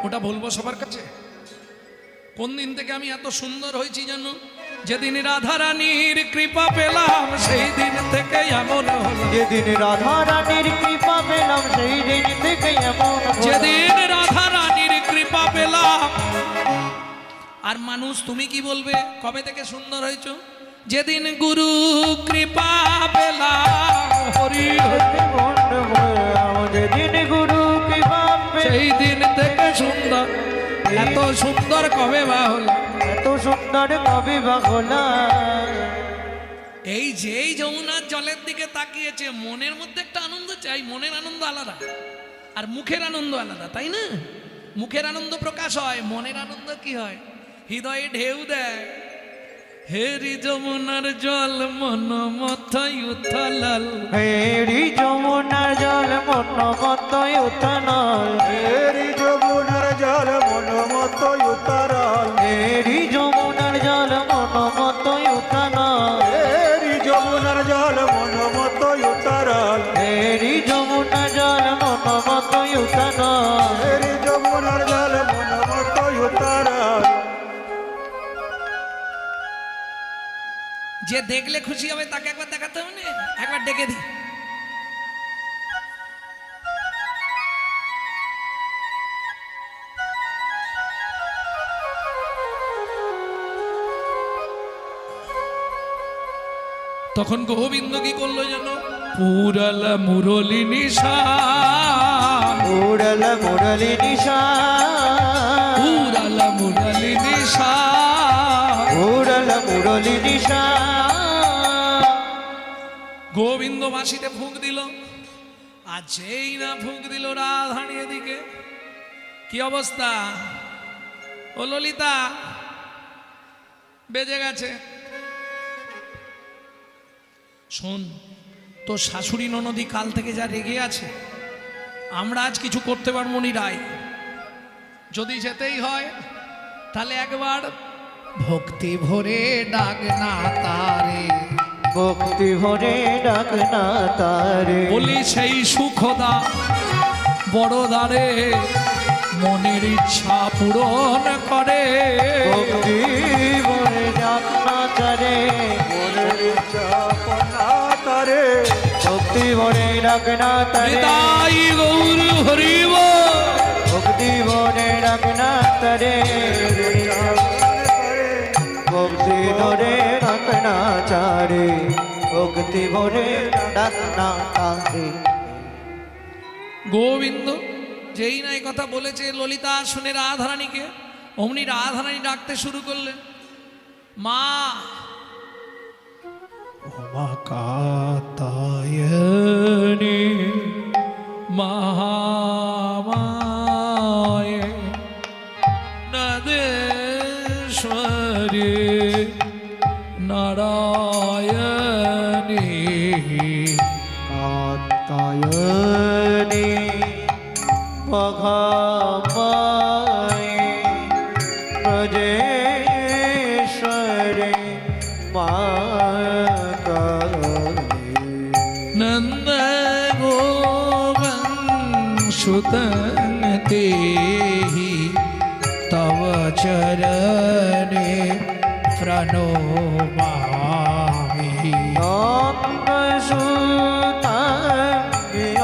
A: ওটা বলবো সবার কাছে? কোন দিন থেকে আমি এত সুন্দর হয়েছি জানো? যেদিন রাধা রানীর কৃপা পেলাম সেই দিন থেকে এমন হলাম।
B: যেদিন রাধা রানীর কৃপা পেলাম সেই দিন থেকে এমন হলাম।
A: যেদিন রাধা রানীর কৃপা পেলাম। আর মানুষ তুমি কি বলবে কবে থেকে সুন্দর হয়েছো? যেদিন গুরু কৃপা পেলাম। হরি হরি।
B: যেদিন গুরু কৃপা পেলাম
A: সেই দিন থেকে সুন্দর। এত সুন্দর কবে বা হলো?
B: এত সুন্দর কবে বা হলাম।
A: এই যেই যমুনার জলের দিকে তাকিয়েছে মনের মধ্যে একটা আনন্দ চাই। মনের আনন্দ আলাদা আর মুখের আনন্দ আলাদা, তাই না? মুখের আনন্দ প্রকাশ হয়, মনের আনন্দ কি হয়? হৃদয়ে ঢেউ দেয়। হেরি যমুনার জল মন মথায় উথালাল।
B: হেরি যমুনার জল মন মতই উতনাল।
D: এরি যমুনার জল মন মতো উতারাল,
B: হেরি যমুনার জল মন মতই উতনাল।
D: এরি যমুনার জল মন মতো উতারাল,
B: হেরি যমুনার জল মন মতই উতনাল।
D: এরি যমুনার জল মন মতো উতারাল।
A: যে দেখলে খুশি হবে তাকে একবার দেখাতে হবে না? একবার ডেকে দি। তখন গোবিন্দ কি করলো জানো? পুরালা মুরলি নিশা,
B: উড়ল মুরলি নিশা,
A: পুরালা মুরলি নিশা।
B: উড়ল মুরলি নিশা।
A: গোবিন্দ বাঁশিতে ফুঁক দিল, আর যেই না ফুঁক দিল রাধারানী এদিকে কি অবস্থা? ও ললিতা বেজে গেছে। শোন, তোর শাশুড়ি ননদি কাল থেকে যা রেগে আছে, আমরা আজ কিছু করতে পারবো নি রায়। যদি যেতেই হয় তাহলে একবার ভক্তি ভরে ডাক না তারে।
B: ভক্তি ভরে ডাক না তারে।
A: বলি সেই সুখদা বড়দারে মনের ইচ্ছা পূরণ করে।
B: ভক্তি ভরে ডাক না তারে।
D: মনের ইচ্ছা পনা তারে,
B: ভক্তি ভরে ডাক না তারে।
A: তাই গৌর হরিব।
B: ভক্তি ভরে ডাক না তারে। ভক্তি ধরে ডাক না চারে। ভক্তি ভরে ডাক না তারে।
A: গোবিন্দ যেই নাই কথা বলেছে ললিতা শুনে রাধারানীকে, অমনি রাধারানী ডাকতে শুরু করলেন, মা মা কাতায়নি মহামায়ে নদেশ্বরী নারায়ণী
B: কাত্যায়নি মহামায়ে ব্রজেশ্বরী মা কালী।
A: नंद गोवंशुतन तेहि तव चरणे प्रणोमामि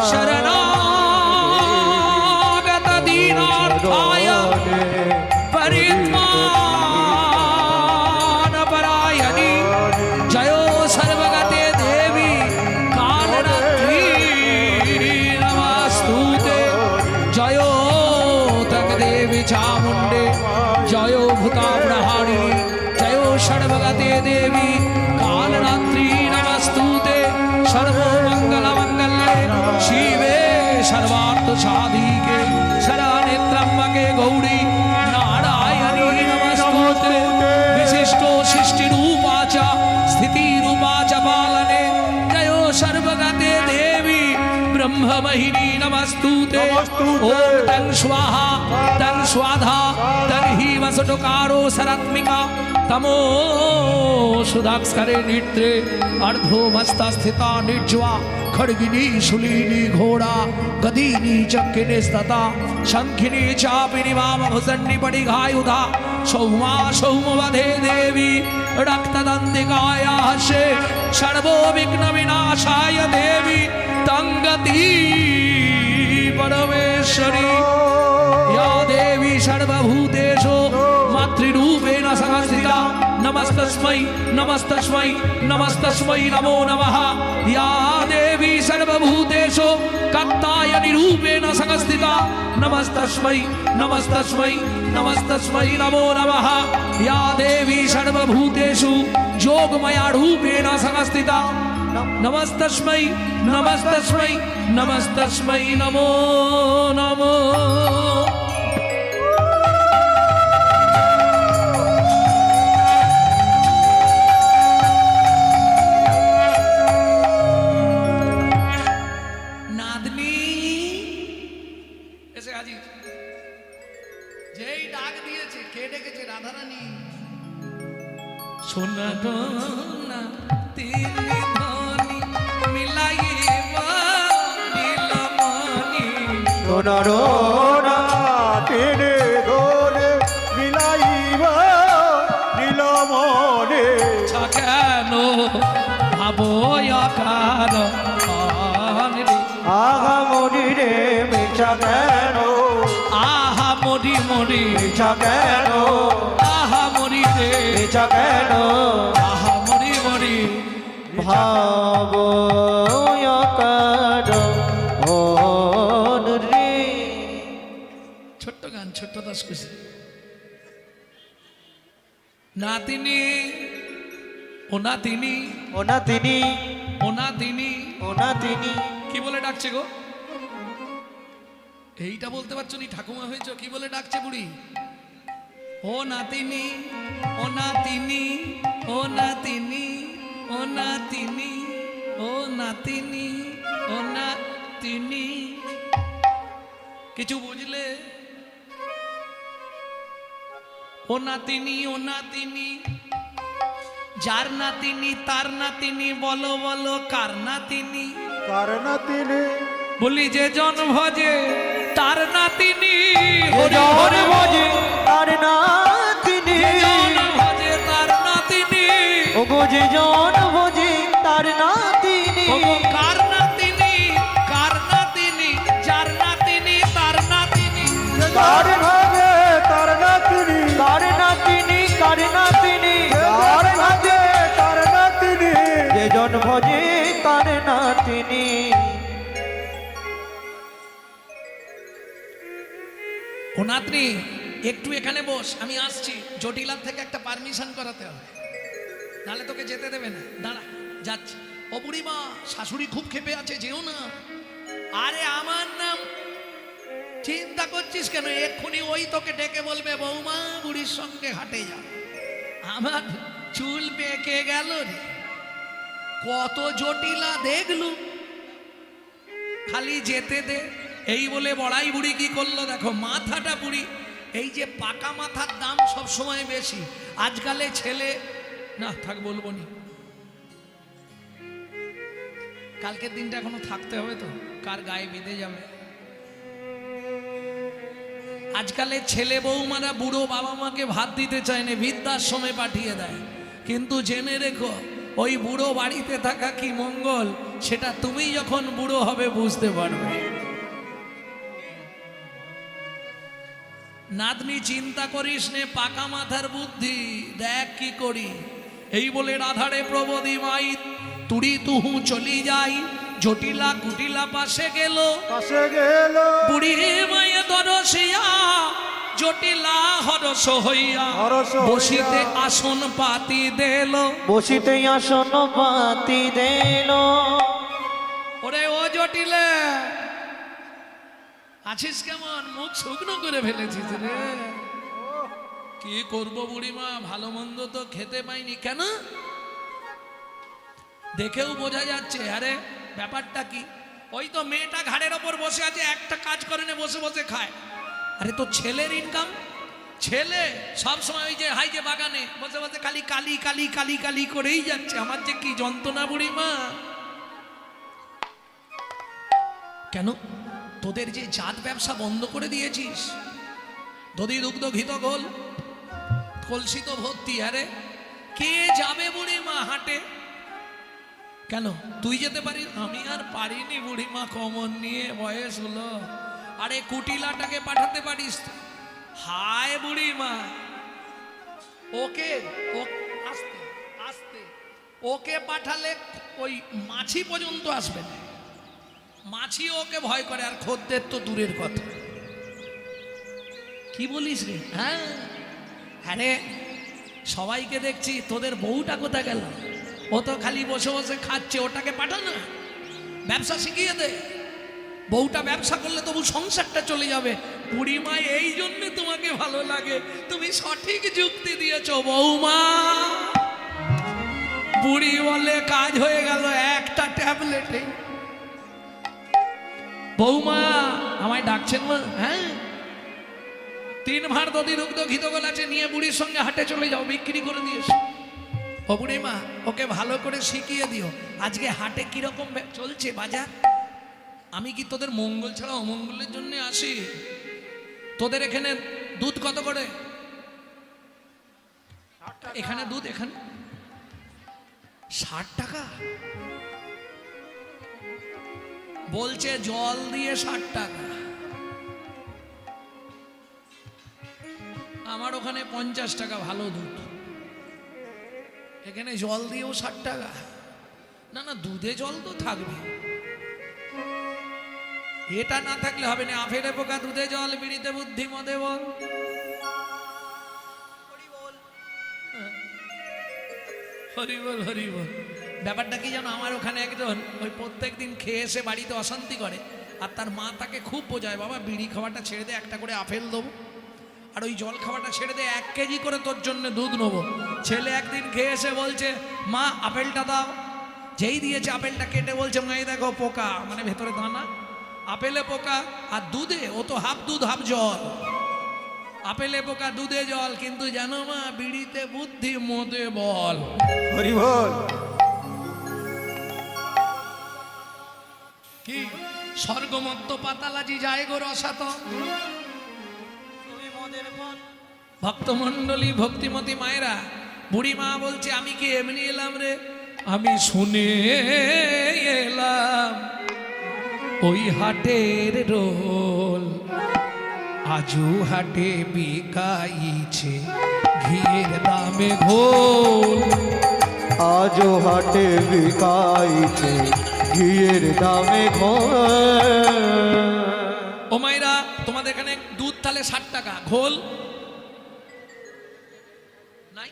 A: शरणागत दीनार्थाय परित्राण परायणि जयो सर्वगते देवी कालरात्रि नमस्तुते जयो तकदेवी चामुण्डे जयो भूताप्रहारिणी जयो सर्वगते देवी कालरात्रि नमस्तुते सर्वमङ्गलमङ्गल्ये शिवे सर्वार्थसाधिके शरण्ये गौरी नारायणी नमस्तुते विशिष्टो सृष्टिरूपा च स्थितिरूपा च पालने जयो सर्वगते देवी ब्रह्ममहिनी नमस्तुते ॐ तं स्वाहा तं स्वाधा तं हीमसुटुकारो सरत्मिका तमो सुधाक्षरे नेत्रे अर्धोमस्ता स्थिता निर्ज्वा खड्गिनी शूलिनी घोड़ा गदीनी चक्किनी स्तता शंखिनी चापिनी वाम भुजन्नी पडिघायुधा सौमा सौमवधे देवी रक्तदन्तिकाया हस्ये सर्वो विघ्न विनाशाय देवी तंगती परमेश्वरी या देवी सर्वभूतेषु मातृरूपेण संस्थिता नमस्तस्मै नमस्तस्मै नमस्तस्मै नमो नमः या देवी सर्वभूतेषु कात्यायनी रूपेण संस्थिता नमस्तस्मै नमस्तस्मै नमस्तस्मै नमो नमः या देवी सर्वभूतेषु जोगमया रूपेण संस्थिता नमस्तस्मै नमस्तस्मै नमस्तस्मै नमो नमो नादनी এসে হাজির যেই ডাক দিয়েছে কে ডেকেছে রাধারানী সোনা না তিনি ধনি মিলাইয়ে নীলমণি
B: সোনারো না
D: তেনে দোলে মিলাইবা নীলমণি
A: কেন ভাবয়াকার
B: আগা মরি রে মিছা কেন,
A: আহা মরি মরি
B: মিছা কেন,
A: আহা মরি রে
B: মিছা কেন,
A: আহা মরি মরি
B: ভাব রে।
A: ছোট্ট গান ছোট্ট দাস খুশি নাতিনি ও নাতিনি
B: ওনা তিনি,
A: ও নাতিনি
B: ওনা তিনি,
A: কি বলে ডাকছে গো এইটা বলতে পারছো নি ঠাকুমা হয়েছো কি বলে ডাকছে বুড়ি ও নাতিনি ও নাতিনি ও নাতিনি ও নাতিনি ও নাতিনি ও নাতিনি কিছু বুঝলে ও নাতিনি ও নাতিনি যার নাতিনি তার নাতিনি বলো বলো কার নাতিনি
D: কারণ তিনি
A: বলি যে জন ভজে তার নাতিনি
B: জন ভজে তার নাতিনি,
A: জন ভজে তার নাতিনি
B: ও গো যে জন ভজে তার নাতিনি,
A: ওগো কার নাতিনি কার নাতিনি যার নাতিনি তার নাতিনি
D: তার ভাগে তার নাতিনি
B: কার নাতিনি, কার নাতিনি,
D: তার ভাগে তার নাতিনি
B: যে জন ভজে পারিনি।
A: ও নাতনি একটু এখানে বস, আমি আসছি। জটিলার থেকে একটা পারমিশন করাতে হবে, নাহলে তোকে যেতে দেবে না। দাঁড়া, যাচ্ছি। ও বুড়িমা, শাশুড়ি খুব ক্ষেপে আছে, যেও না। আরে আমার নাম চিন্তা করছিস কেন? এক্ষুনি ওই তোকে ডেকে বলবে, বৌমা বুড়ির সঙ্গে হাটে যাও। আমার চুল পেকে গেল রে, কত জটিলা দেখলু, খালি যেতে দে। এই বলে বড়াই বুড়ি কি করলো দেখো, মাথাটা বুড়ি। এই যে পাকা মাথার দাম সব সময় বেশি, আজকালে ছেলে না থাক বলবো নি, কালকের দিনটা এখনো থাকতে হবে তো, কার গায়ে বেঁধে যাবে। আজকালের ছেলে বৌমারা বুড়ো বাবা মাকে ভাত দিতে চায় না, বৃদ্ধাশ্রমে পাঠিয়ে দেয়। কিন্তু জেনে রেখো, ওই বুড়ো বাড়িতে থাকা কি মঙ্গল, সেটা তুমি যখন বুড়ো হবে বুঝতে পারবে। নাতনি চিন্তা করিস নে, পাকা মাথার বুদ্ধি, দেখ কি করি। এই বলে রাধারে প্রবদী মাই তুড়ি তুহু চলি যাই। জটিলা কুটিলা পাশে গেল,
D: পাশে গেল
A: বুড়ি মায়ে দরসিয়া, জটিলা হরস হইয়া
D: হরস হইয়া।
A: বসিতে আসন পাতি দিল।
B: বসিতে আসন পাতি দেন।
A: ওরে ও জটিলে, আছিস কেমন? মুখ শুকনো করে ফেলেছিস রে। কি করব বুড়িমা, ভালো মন্দ তো খেতে পাইনি। কেন? দেখেও বোঝা যাচ্ছে। আরে ব্যাপারটা কি? ওই তো মেয়েটা ঘাড়ের ওপর বসে আছে, একটা কাজ করে না, বসে বসে খায়। আরে তো ছেলের ইনকাম, ছেলে সব সময় ওই যে হাই যে বাগানে বসে বসে খালি কালি কালি কালি কালি করেই যাচ্ছে। আমার যে কি যন্ত্রণা বুড়িমা। কেন? তোদের যে জাত ব্যবসা বন্ধ করে দিয়েছিস, দধি দুগ্ধ ঘিত গোল কলসি তো ভর্তি। আরে কে যাবে বুড়িমা হাটে? কেন তুই যেতে পারিস? আমি আর পারিনি বুড়িমা, কমন নিয়ে বয়স হলো। আরে কুটিলাটাকে পাঠাতে পারিস তো। হায় বুড়িমা, ওকে আস্তে আস্তে ওকে পাঠালে ওই মাছি পর্যন্ত আসবে না। মাছি ওকে ভয় করে, আর খদ্দের তো দূরের কথা। কি বলিস রে? হ্যাঁ আরে সবাইকে দেখছি, তোদের বউটা কোথা গেল? ও তো খালি বসে বসে খাচ্ছে, ওটাকে পাঠা না, ব্যবসা শিখিয়ে দে। বউটা ব্যবসা করলে তবু সংসারটা চলে যাবে। বুড়িমা এই জন্য তোমাকে ভালো লাগে, তুমি সঠিক যুক্তি দিয়েছো বৌমা। বুড়ি বলে কাজ হয়ে গেল একটা ট্যাবলেটে। বৌমা আমায় ডাকছেন মা? হ্যাঁ, 3 ভাঁড় দধি দুগ্ধ ঘিত গোল আছে, নিয়ে বুড়ির সঙ্গে হাটে চলে যাও, বিক্রি করে দিয়েছো। ও বুড়িমা, ওকে ভালো করে শিখিয়ে দিও। আজকে হাটে কিরকম চলছে বাজার? আমি কি তোদের মঙ্গল ছাড়া অমঙ্গলের জন্য আসি? তোদের এখানে দুধ কত করে? এখানে দুধ এখানে 60 টাকা বলছে, জল দিয়ে 60 টাকা। আমার ওখানে 50 টাকা ভালো দুধ, এখানে জল দিয়েও 60 টাকা। না না, দুধে জল তো থাকবে, এটা না থাকলে হবে না। আফেরে পোকা দুধে জল, বিড়িতে বুদ্ধি মদে বল। হরি বল হরি বল। ব্যাপারটা কি জানো, আমার ওখানে একজন ওই প্রত্যেক দিন খেয়ে এসে বাড়িতে অশান্তি করে, আর তার মা তাকে খুব বোঝায়, বাবা বিড়ি খাওয়াটা ছেড়ে দে, একটা করে আপেল দেবো, আর ওই জল খাওয়াটা ছেড়ে দে, 1 কেজি করে তোর জন্য দুধ নেবো। ছেলে একদিন খেয়ে এসে বলছে, মা আপেলটা দাও। যেই দিয়েছে আপেলটা কেটে বলছে, মা এই দেখো পোকা, মানে ভেতরে দানা, আপেলে পোকা আর দুধে, ও তো হাফ দুধ হাফ জল। আপেলে পোকা দুধে জল, কিন্তু জানো মা, বিড়িতে বুদ্ধি মদে বল।
D: হরি বল।
A: কি স্বর্গমত্ত পাতালাজি যায় গো রসাত। ভক্তমণ্ডলী ভক্তিমতী মায়েরা, বুড়ি মা বলছে, আমি কি এমনি এলাম রে? আমি শুনে এলাম ওই হাটের রোল, আজু হাটে বিকাইছে ঘিয়ের দামে ঘোল।
D: আজও হাটে বিকাইছে
B: ঘিয়ের দামে ঘোল।
A: ও মাইরা, তোমাদের এখানে দুধ তাহলে 60 টাকা, ঘোল নাই,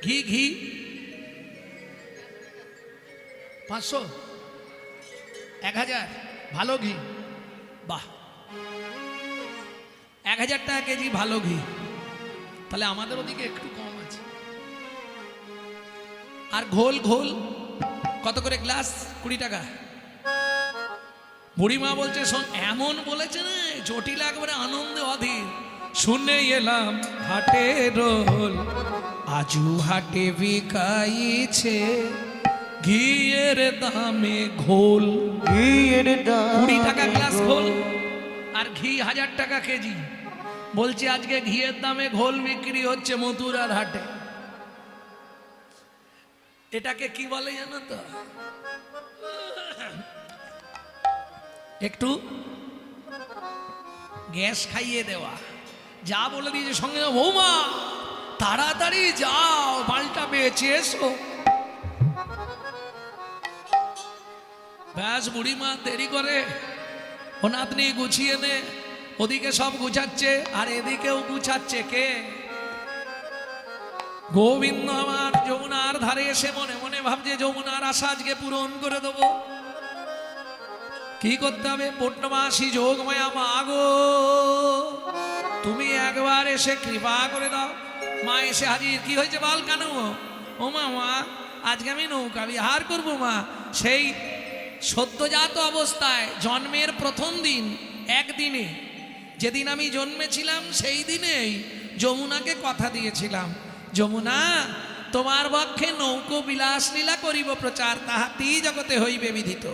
A: ঘি ঘি 500, 1000, ভালো ঘি, বাহ, 1000 টাকা কেজি ভালো ঘি, তাহলে আমাদের ওদিকে একটু কম আছে। আর ঘোল ঘোল কত করে গ্লাস? 20 টাকা। বুড়িমা বলছে শোন, এমন বলেছে না জটিল একবারে আনন্দে অধীর। শুনে এলাম হাটে রোল, আজু হাটে বিকাইছে ঘিয়ের দামে ঘোল।
B: ঘিয়ের দামে
A: 20 টাকা গ্লাস ঘোল আর ঘি 1000 টাকা কেজি। বলছে আজকে ঘিয়ের দামে ঘোল বিক্রি হচ্ছে মথুরার হাটে। এটাকে কি বলে জানো তো? একটু গ্যাস খাইয়ে দেওয়া। যা বলে দিয়েছে সঙ্গে, বৌমা তাড়াতাড়ি যাও মালটা বেঁচে এসো। ব্যাস, বুড়িমা দেরি করে ও নাতনি গুছিয়ে নে। ওদিকে সব গুছাচ্ছে আর এদিকেও গুছাচ্ছে কে? গোবিন্দ আমার যমুনার ধারে এসে মনে মনে ভাবছে যমুনার আশা আজকে পূরণ করে দেবো। কি করতে হবে? পূর্ণমাসী যোগমায়া মা গো, তুমি একবার এসে কৃপা করে দাও। মা এসে হাজির। কি হয়েছে বল? কেন? ও মা, মা আজকে আমি নৌকা বিহার করবো মা। সেই সদ্যজাত অবস্থায় জন্মের প্রথম দিন, একদিনে, যেদিন আমি জন্মেছিলাম সেই দিনেই যমুনাকে কথা দিয়েছিলাম, যমুনা তোমার পক্ষে নৌকো বিলাস লীলা করিব প্রচার, তাহাতেই জগতে হইবে বিদিত।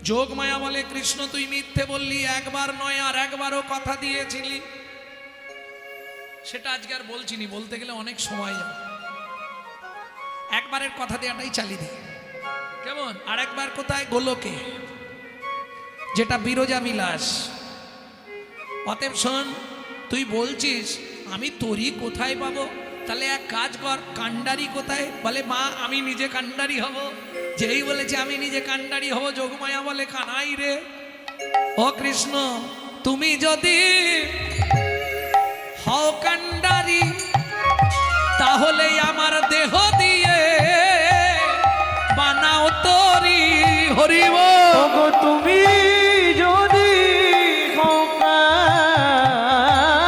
A: যোগমায়া বলে, কৃষ্ণ তুই মিথ্যে বললি, একবার নয় আর একবারও কথা দিয়েছিলি। সেটা আজকে আর বলছিনি, বলতে গেলে অনেক সময় যাবে। একবারের কথা দেওয়াটাই চালিয়ে দিই, কেমন? আর একবার কোথায়? গোলকে, যেটা বিরজা বিলাস। অতএব শোন, তুই বলছিস আমি তোরই কোথায় পাবো? তাহলে এক কাজ কর, কান্ডারি কোথায়? বলে মা আমি নিজে কান্ডারি হব। যেই বলেছে আমি নিজে কান্ডারি হব, যোগমায়া বলে কানাই রে, ও কৃষ্ণ তুমি যদি হও কান্ডারি, তাহলে আমার দেহ দিয়ে বানাও তরি হরিব।
B: ওগো তুমি যদি হও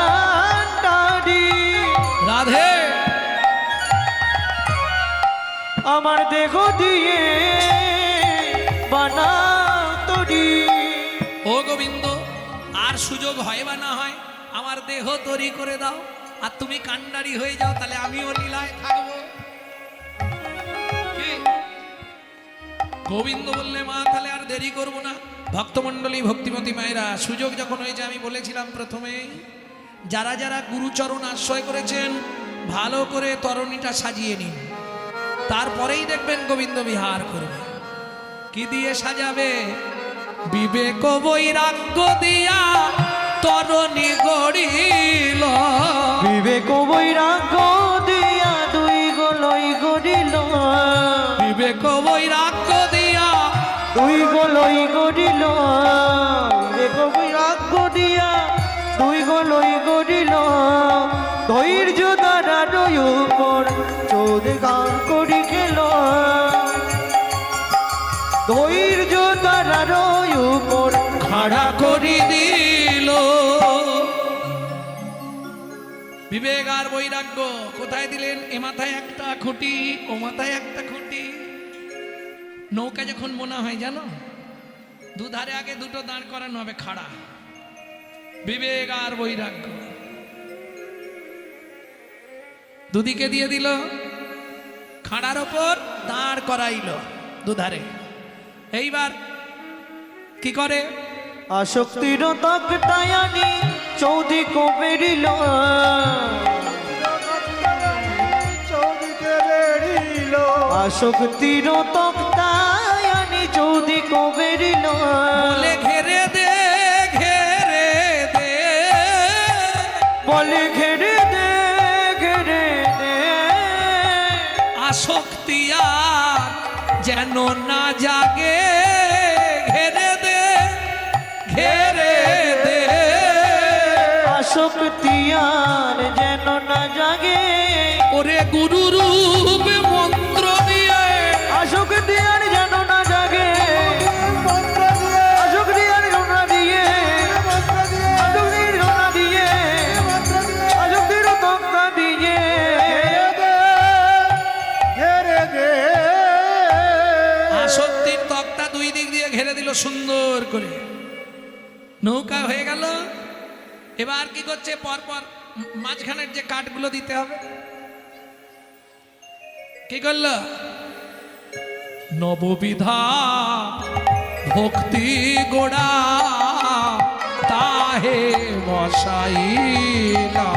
B: কান্ডারি,
A: রাধে
B: আমার দেহ দিয়ে বানাও তরি।
A: ও গোবিন্দ, আর সুযোগ হয় বা না হয় আমার দেহ তরি করে দাও, আর তুমি কান্ডারি হয়ে যাও, তাহলে আমিও লীলায় থাকবো। কি? গোবিন্দ বললে মা তাহলে আর দেরি করব না। ভক্তমণ্ডলী, ভক্তিমতী মায়েরা, সুযোগ যখন হয়েছে, আমি বলেছিলাম প্রথমেই, যারা যারা গুরুচরণ আশ্রয় করেছেন ভালো করে তরণীটা সাজিয়ে নিন, তারপরেই দেখবেন গোবিন্দ বিহার করবে। কি দিয়ে সাজাবে? বিবেক বৈরাগ্য দিয়া তরণী গড়িল,
B: বিবেক বৈরাগ্য দিয়া দুই গোলই গড়িল,
A: বিবেক বৈরাগ্য দিয়া
B: দুই গোলই গড়িল, বিবেক বৈরাগ্য দিয়া দুই গোলই গড়িল। ধৈর্য দ্বারা উপর চোদ গান করি খেল, ধৈর্য দ্বারা উপর
A: খাড়া করি দিল। বিবেক আর বৈরাগ্য কোথায় দিলেন? এ মাথায় একটা খুঁটি, ও মাথায় একটা খুঁটি। নৌকা যখন বোনা হয় জানো, দুধারে আগে দুটো দাঁড় করানো হবে খাড়া। বিবেক আর বৈরাগ্য দুদিকে দিয়ে দিল, খাড়ার ওপর দাঁড় করাইল দুধারে। এইবার কি করে?
B: আসক্তির তক্তায়ানি চৌধি কবেরিল,
D: চৌদিকে বেরিল
B: আসক্তির তক্তায়ানি চৌধি কবেরিল।
A: বলে ঘেরে দে, ঘেরে দে,
B: বলে ঘেরে দে, ঘেরে দে।
A: আসক্তি আর যেন না জাগে,
B: দিয়ার যেন না জাগে,
A: ওরে গুরু রূপে মন্ত্র দিয়ে
B: আসুক দিয়ার যেন না জাগে,
D: মন্ত্র দিয়ে
B: আসুক দিয়ার যেন না দিয়ে,
D: মন্ত্র দিয়ে
B: আসুক দিয়ার যেন না দিয়ে,
D: মন্ত্র দিয়ে
B: আসুক দিয়ার তক্তা দিয়ে,
D: ঘেরে দে
A: আসক্তির তক্তা দুই দিক দিয়ে ঘেরে দিল সুন্দর করে, নৌকা হয়ে গেল। এবার কি করছে, পরপর মাঝখানের যে কাঠগুলো দিতে হবে, কি করলো, নববিধা ভক্তি গোড়া তাহে বসাইলা।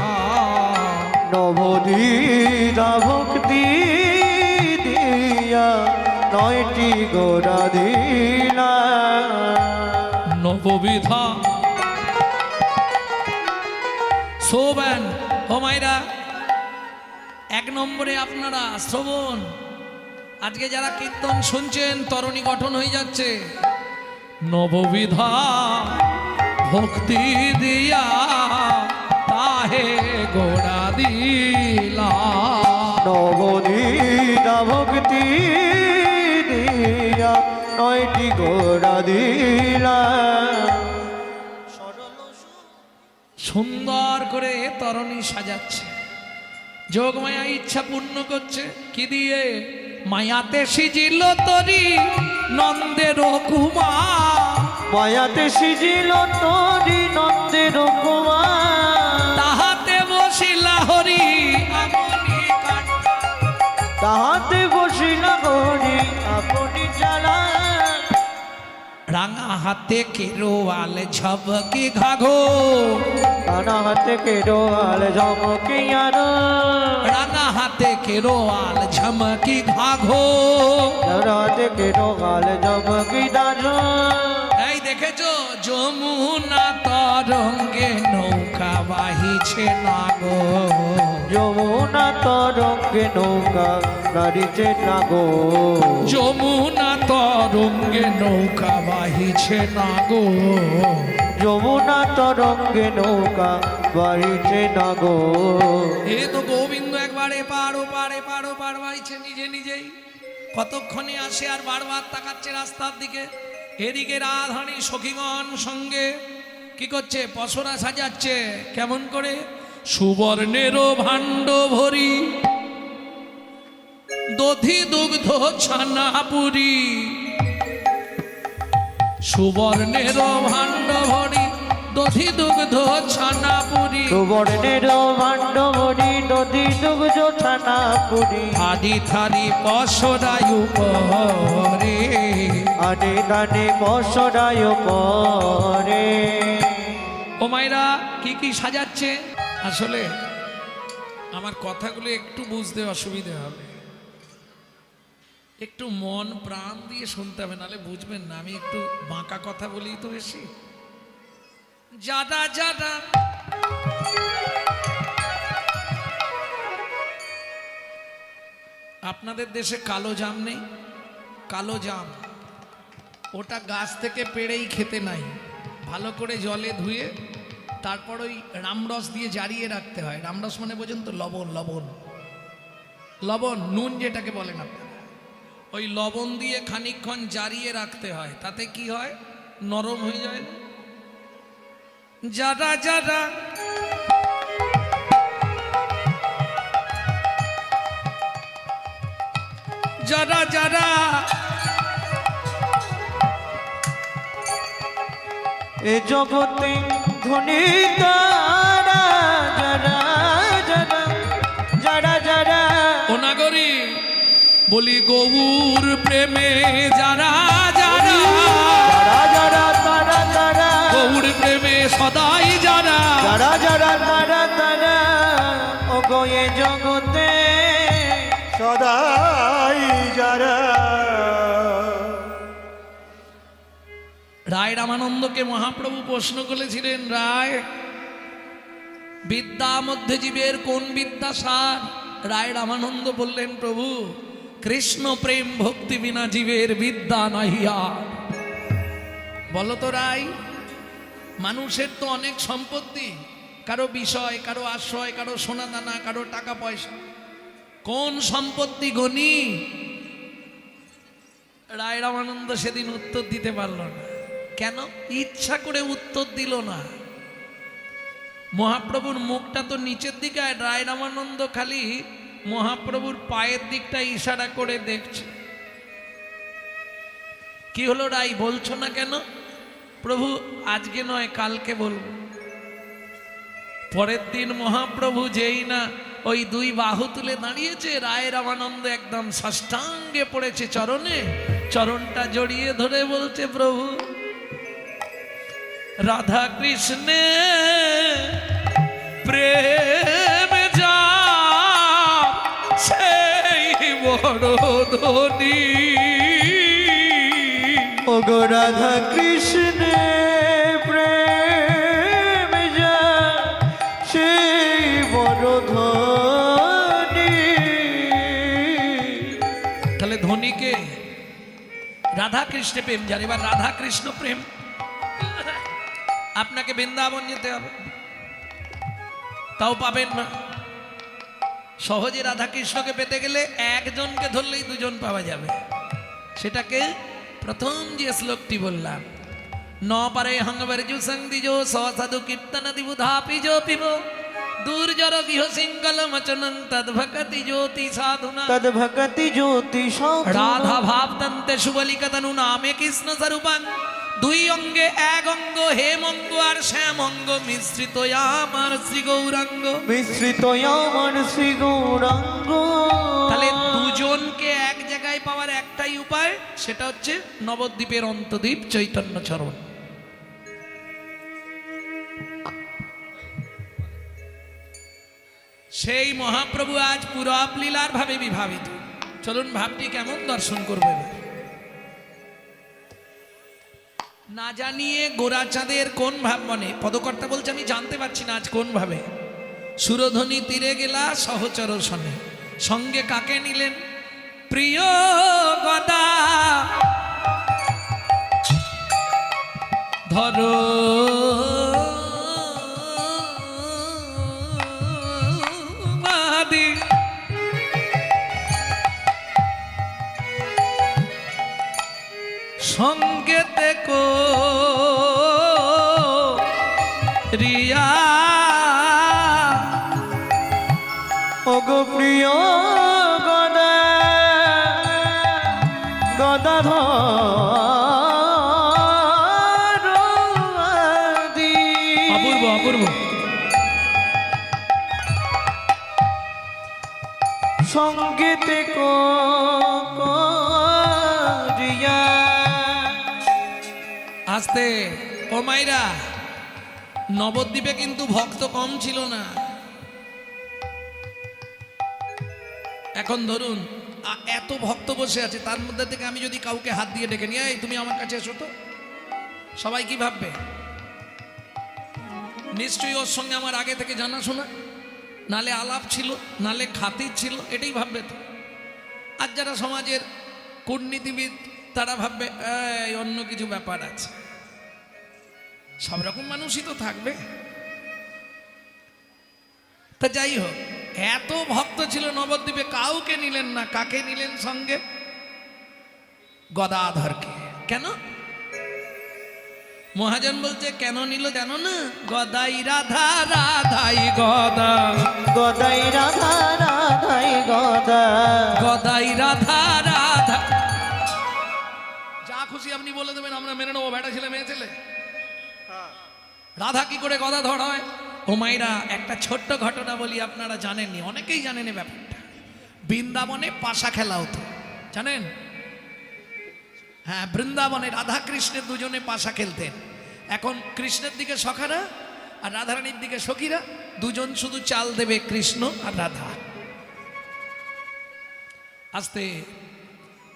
B: নবদিদা ভক্তি দিয়া নয়টি গোড়া দিলা,
A: নববিধা শোবেন ও মাইরা। এক নম্বরে আপনারা শ্রবণ, আজকে যারা কীর্তন শুনছেন তরণী গঠন হয়ে যাচ্ছে। নববিধা ভক্তি দিয়া তাহে গোড়া দিলা।
B: নবদিদা ভক্তি দিয়া নয়টি গোড়া দিলা,
A: সুন্দর করে তরণী সাজাচ্ছে, যোগমায়া ইচ্ছা পূর্ণ করছে কি দিয়ে, মায়াতে সিজিল তরি নন্দের কুমার,
B: মায়াতে সিজিল তোরি নন্দের কুমার,
A: তাহাতে বসিলা হরি আপনি কান্না।
B: তাহাতে বসিলা হরি আপনি জ্বালা,
A: রাঙা হাতে কেরোয়াল ঝবকি ঘাঘো,
B: কানা হাতে কেরোয়াল ঝমকে আনো,
A: রাঙা হাতে কেরোয়াল ঝমকি ঘাঘো।
B: হাতে কেরোয়াল ঝমকে দানো,
A: এই দেখেছো যমুনা তরঙ্গে নৌকা বাহিছে না গো,
B: যমুনা তরঙ্গে নৌকা নাড়িছে না গো,
A: যমুনা তরঙ্গে নৌকা বাহিছে না গো।
B: যমুনা তরঙ্গে নৌকা বাড়িছে না গো,
A: এ তো গোবিন্দ একবারে পাড়ো পাড়ে পাড়ো পাড় বাইছে নিজে নিজেই, কতক্ষণে আসে আর বারবার তাকাচ্ছে রাস্তার দিকে। এদিকে রাধারণী সখীগণ সঙ্গে কি করছে, পসরা সাজাচ্ছে কেমন করে, সুবর্ণের ভাণ্ড ভরি দধি দুগ্ধ ছানা পুরি, সুবর্ণের ভাণ্ড ভরি দধি দুগ্ধ ছানা পুরি,
B: সুবর্ণের ভাণ্ড ভরি নদী দুগ্ধ ছানা পুরি,
A: আদি থারি পসরায়ু পরে।
B: আনে দানে পসরায় পরে।
A: ও মায়েরা কি কি সাজাচ্ছে, আসলে আমার কথাগুলো একটু বুঝতে অসুবিধা হবে, একটু মন প্রাণ দিয়ে শুনতে হবে, নাহলে বুঝবেন না। আমি একটু বাঁকা কথা বলি তো বেশি। যাদা যাদা আপনাদের দেশে কালো জাম নেই, কালো জাম ওটা গাছ থেকে পেড়েই খেতে নাই, ভালো করে জলে ধুয়ে তারপর ওই রামরস দিয়ে জারিয়ে রাখতে হয়। রামরস মানে বোঝেন তো, লবণ লবণ লবণ নুন যেটাকে বলেন আপনারা, ওই লবণ দিয়ে খানিকক্ষণ জারিয়ে রাখতে হয়, তাতে কি হয়, নরম হয়ে যায়। যারা যারা যারা যারা
B: এ জগতে ধনী তারা যারা যারা যারা যারা
A: ও নাগরী বলি গৌর প্রেমে যারা যারা
B: যারা যারা তারা তারা
A: গৌর প্রেমে সদাই যারা
B: যারা যারা তারা তারা ও গো এ জগতে
D: সদাই যারা
A: রায় রামানন্দকে মহাপ্রভু প্রশ্ন করেছিলেন, রায় বিদ্যা মধ্যে জীবের কোন বিদ্যা সার? রায় রামানন্দ বললেন, প্রভু কৃষ্ণ প্রেম ভক্তি বিনা জীবের বিদ্যা নাহিয়া। বলো তো রায়, মানুষের তো অনেক সম্পত্তি, কারো বিষয়, কারো আশ্রয়, কারো সোনা দানা, কারো টাকা পয়সা, কোন সম্পত্তি গণি? রায় রামানন্দ সেদিন উত্তর দিতে পারল না। কেন? ইচ্ছা করে উত্তর দিল না। মহাপ্রভুর মুখটা তো নিচের দিকে, আর রায় রামানন্দ খালি মহাপ্রভুর পায়ের দিকটা ইশারা করে দেখছে। কি হলো রাই, বলছো না কেন? প্রভু আজকে নয়, কালকে বলবো। পরের দিন মহাপ্রভু যেই না ওই দুই বাহু তুলে দাঁড়িয়েছে, রায় রামানন্দ একদম সাষ্টাঙ্গে পড়েছে চরণে, চরণটা জড়িয়ে ধরে বলছে, প্রভু রাধা কৃষ্ণে প্রেম যা সেই বড় ধনী।
B: ওগো রাধা কৃষ্ণে প্রেম যা সেই বড় ধনী।
A: তাহলে ধনীকে? রাধা কৃষ্ণে প্রেম যার। এবার রাধা কৃষ্ণ প্রেম, আপনাকে বৃন্দাবন যেতে হবে, তাও পাবেন না। সহজে রাধা কৃষ্ণকে পেতে গেলে একজনকে ধরলেই দুজন পাওয়া যাবে। সেটাকে প্রথম যে শ্লোকটি বললাম, ন পারে হংবরজু সংদিজো সাধু কীর্তন দিবুধাপি জো পিব দুর্জর গৃহ সিঙ্গল মচনং তদ্ভকতি জ্যোতি সাধুনা।
B: তদ্ভকতি জ্যোতি
A: রাধা ভাবতন্তে সুবলিকতনু নামে কৃষ্ণ স্বরূপাং। দুই অঙ্গে এক অঙ্গ, হেমঙ্গ আর শ্যামঙ্গ, মিশ্রিত আমার শ্রী গৌরাঙ্গ।
B: মিশ্রিত আমার শ্রী গৌরাঙ্গ।
A: তাহলে দুজনকে এক জায়গায় পাওয়ার একটাই উপায়, সেটা হচ্ছে নবদ্বীপের অন্তদ্বীপ চৈতন্য চরণ। সেই মহাপ্রভু আজ পুরব লীলার ভাবে বিভাবিত। চলুন ভাবটি কেমন দর্শন করবে। না জানিয়ে গোরাচাঁদের কোন ভাব মনে, পদকর্তা বলছে আমি জানতে পারছি না আজ কোন ভাবে। সুরধ্বনি তীরে গেলা সহচর শনে, সঙ্গে কাকে নিলেন? প্রিয় গদা ধরো মাদি, সঙ্গেতে কো রিয়া।
B: ওগো প্রিয় গদা গদাধর আদি।
A: অপূর্ব অপূর্ব।
B: সঙ্গীতে করিয়া।
A: আস্তে ও মাইরা, নবদ্বীপে কিন্তু ভক্ত কম ছিল না। এখন ধরুন এত ভক্ত বসে আছে, তার মধ্যে থেকে আমি যদি কাউকে হাত দিয়ে ডেকে নিয়ে, এই তুমি আমার কাছে এসো তো, সবাই কি ভাববে? নিশ্চয়ই ওর সঙ্গে আমার আগে থেকে জানাশোনা, নালে আলাপ ছিল, নালে খাতির ছিল, এটাই ভাববে তো। আর যারা সমাজের কূটনীতিবিদ তারা ভাববে এই অন্য কিছু ব্যাপার আছে। সব রকম মানুষই তো থাকবে। তা যাই হোক, এত ভক্ত ছিল নবদ্বীপে, কাউকে নিলেন না। কাকে নিলেন সঙ্গে? গদাধরকে। কেন? মহাজন বলছে কেন নিল জানো না? গদাই রাধা রাধাই গদা,
B: গদাই রাধা রাধাই গদা,
A: গদাই রাধা রাধা। যা খুশি আপনি বলে দেবেন, আমরা মেনে নেবো, বেটা ছেলে মেয়ে ছেলে। রাধা কি করে গদাধর হয়? ও মাইরা, একটা ছোট্ট ঘটনা বলি, আপনারা জানেননি, অনেকেই জানেন এই ব্যাপারটা। বৃন্দাবনে পাশা খেলা হতো, জানেন? হ্যাঁ, বৃন্দাবনে রাধা কৃষ্ণের দুজনে পাশা খেলতেন। এখন কৃষ্ণের দিকে সখারা আর রাধারানীর দিকে সখীরা, দুজন শুধু চাল দেবে, কৃষ্ণ আর রাধা। আস্তে,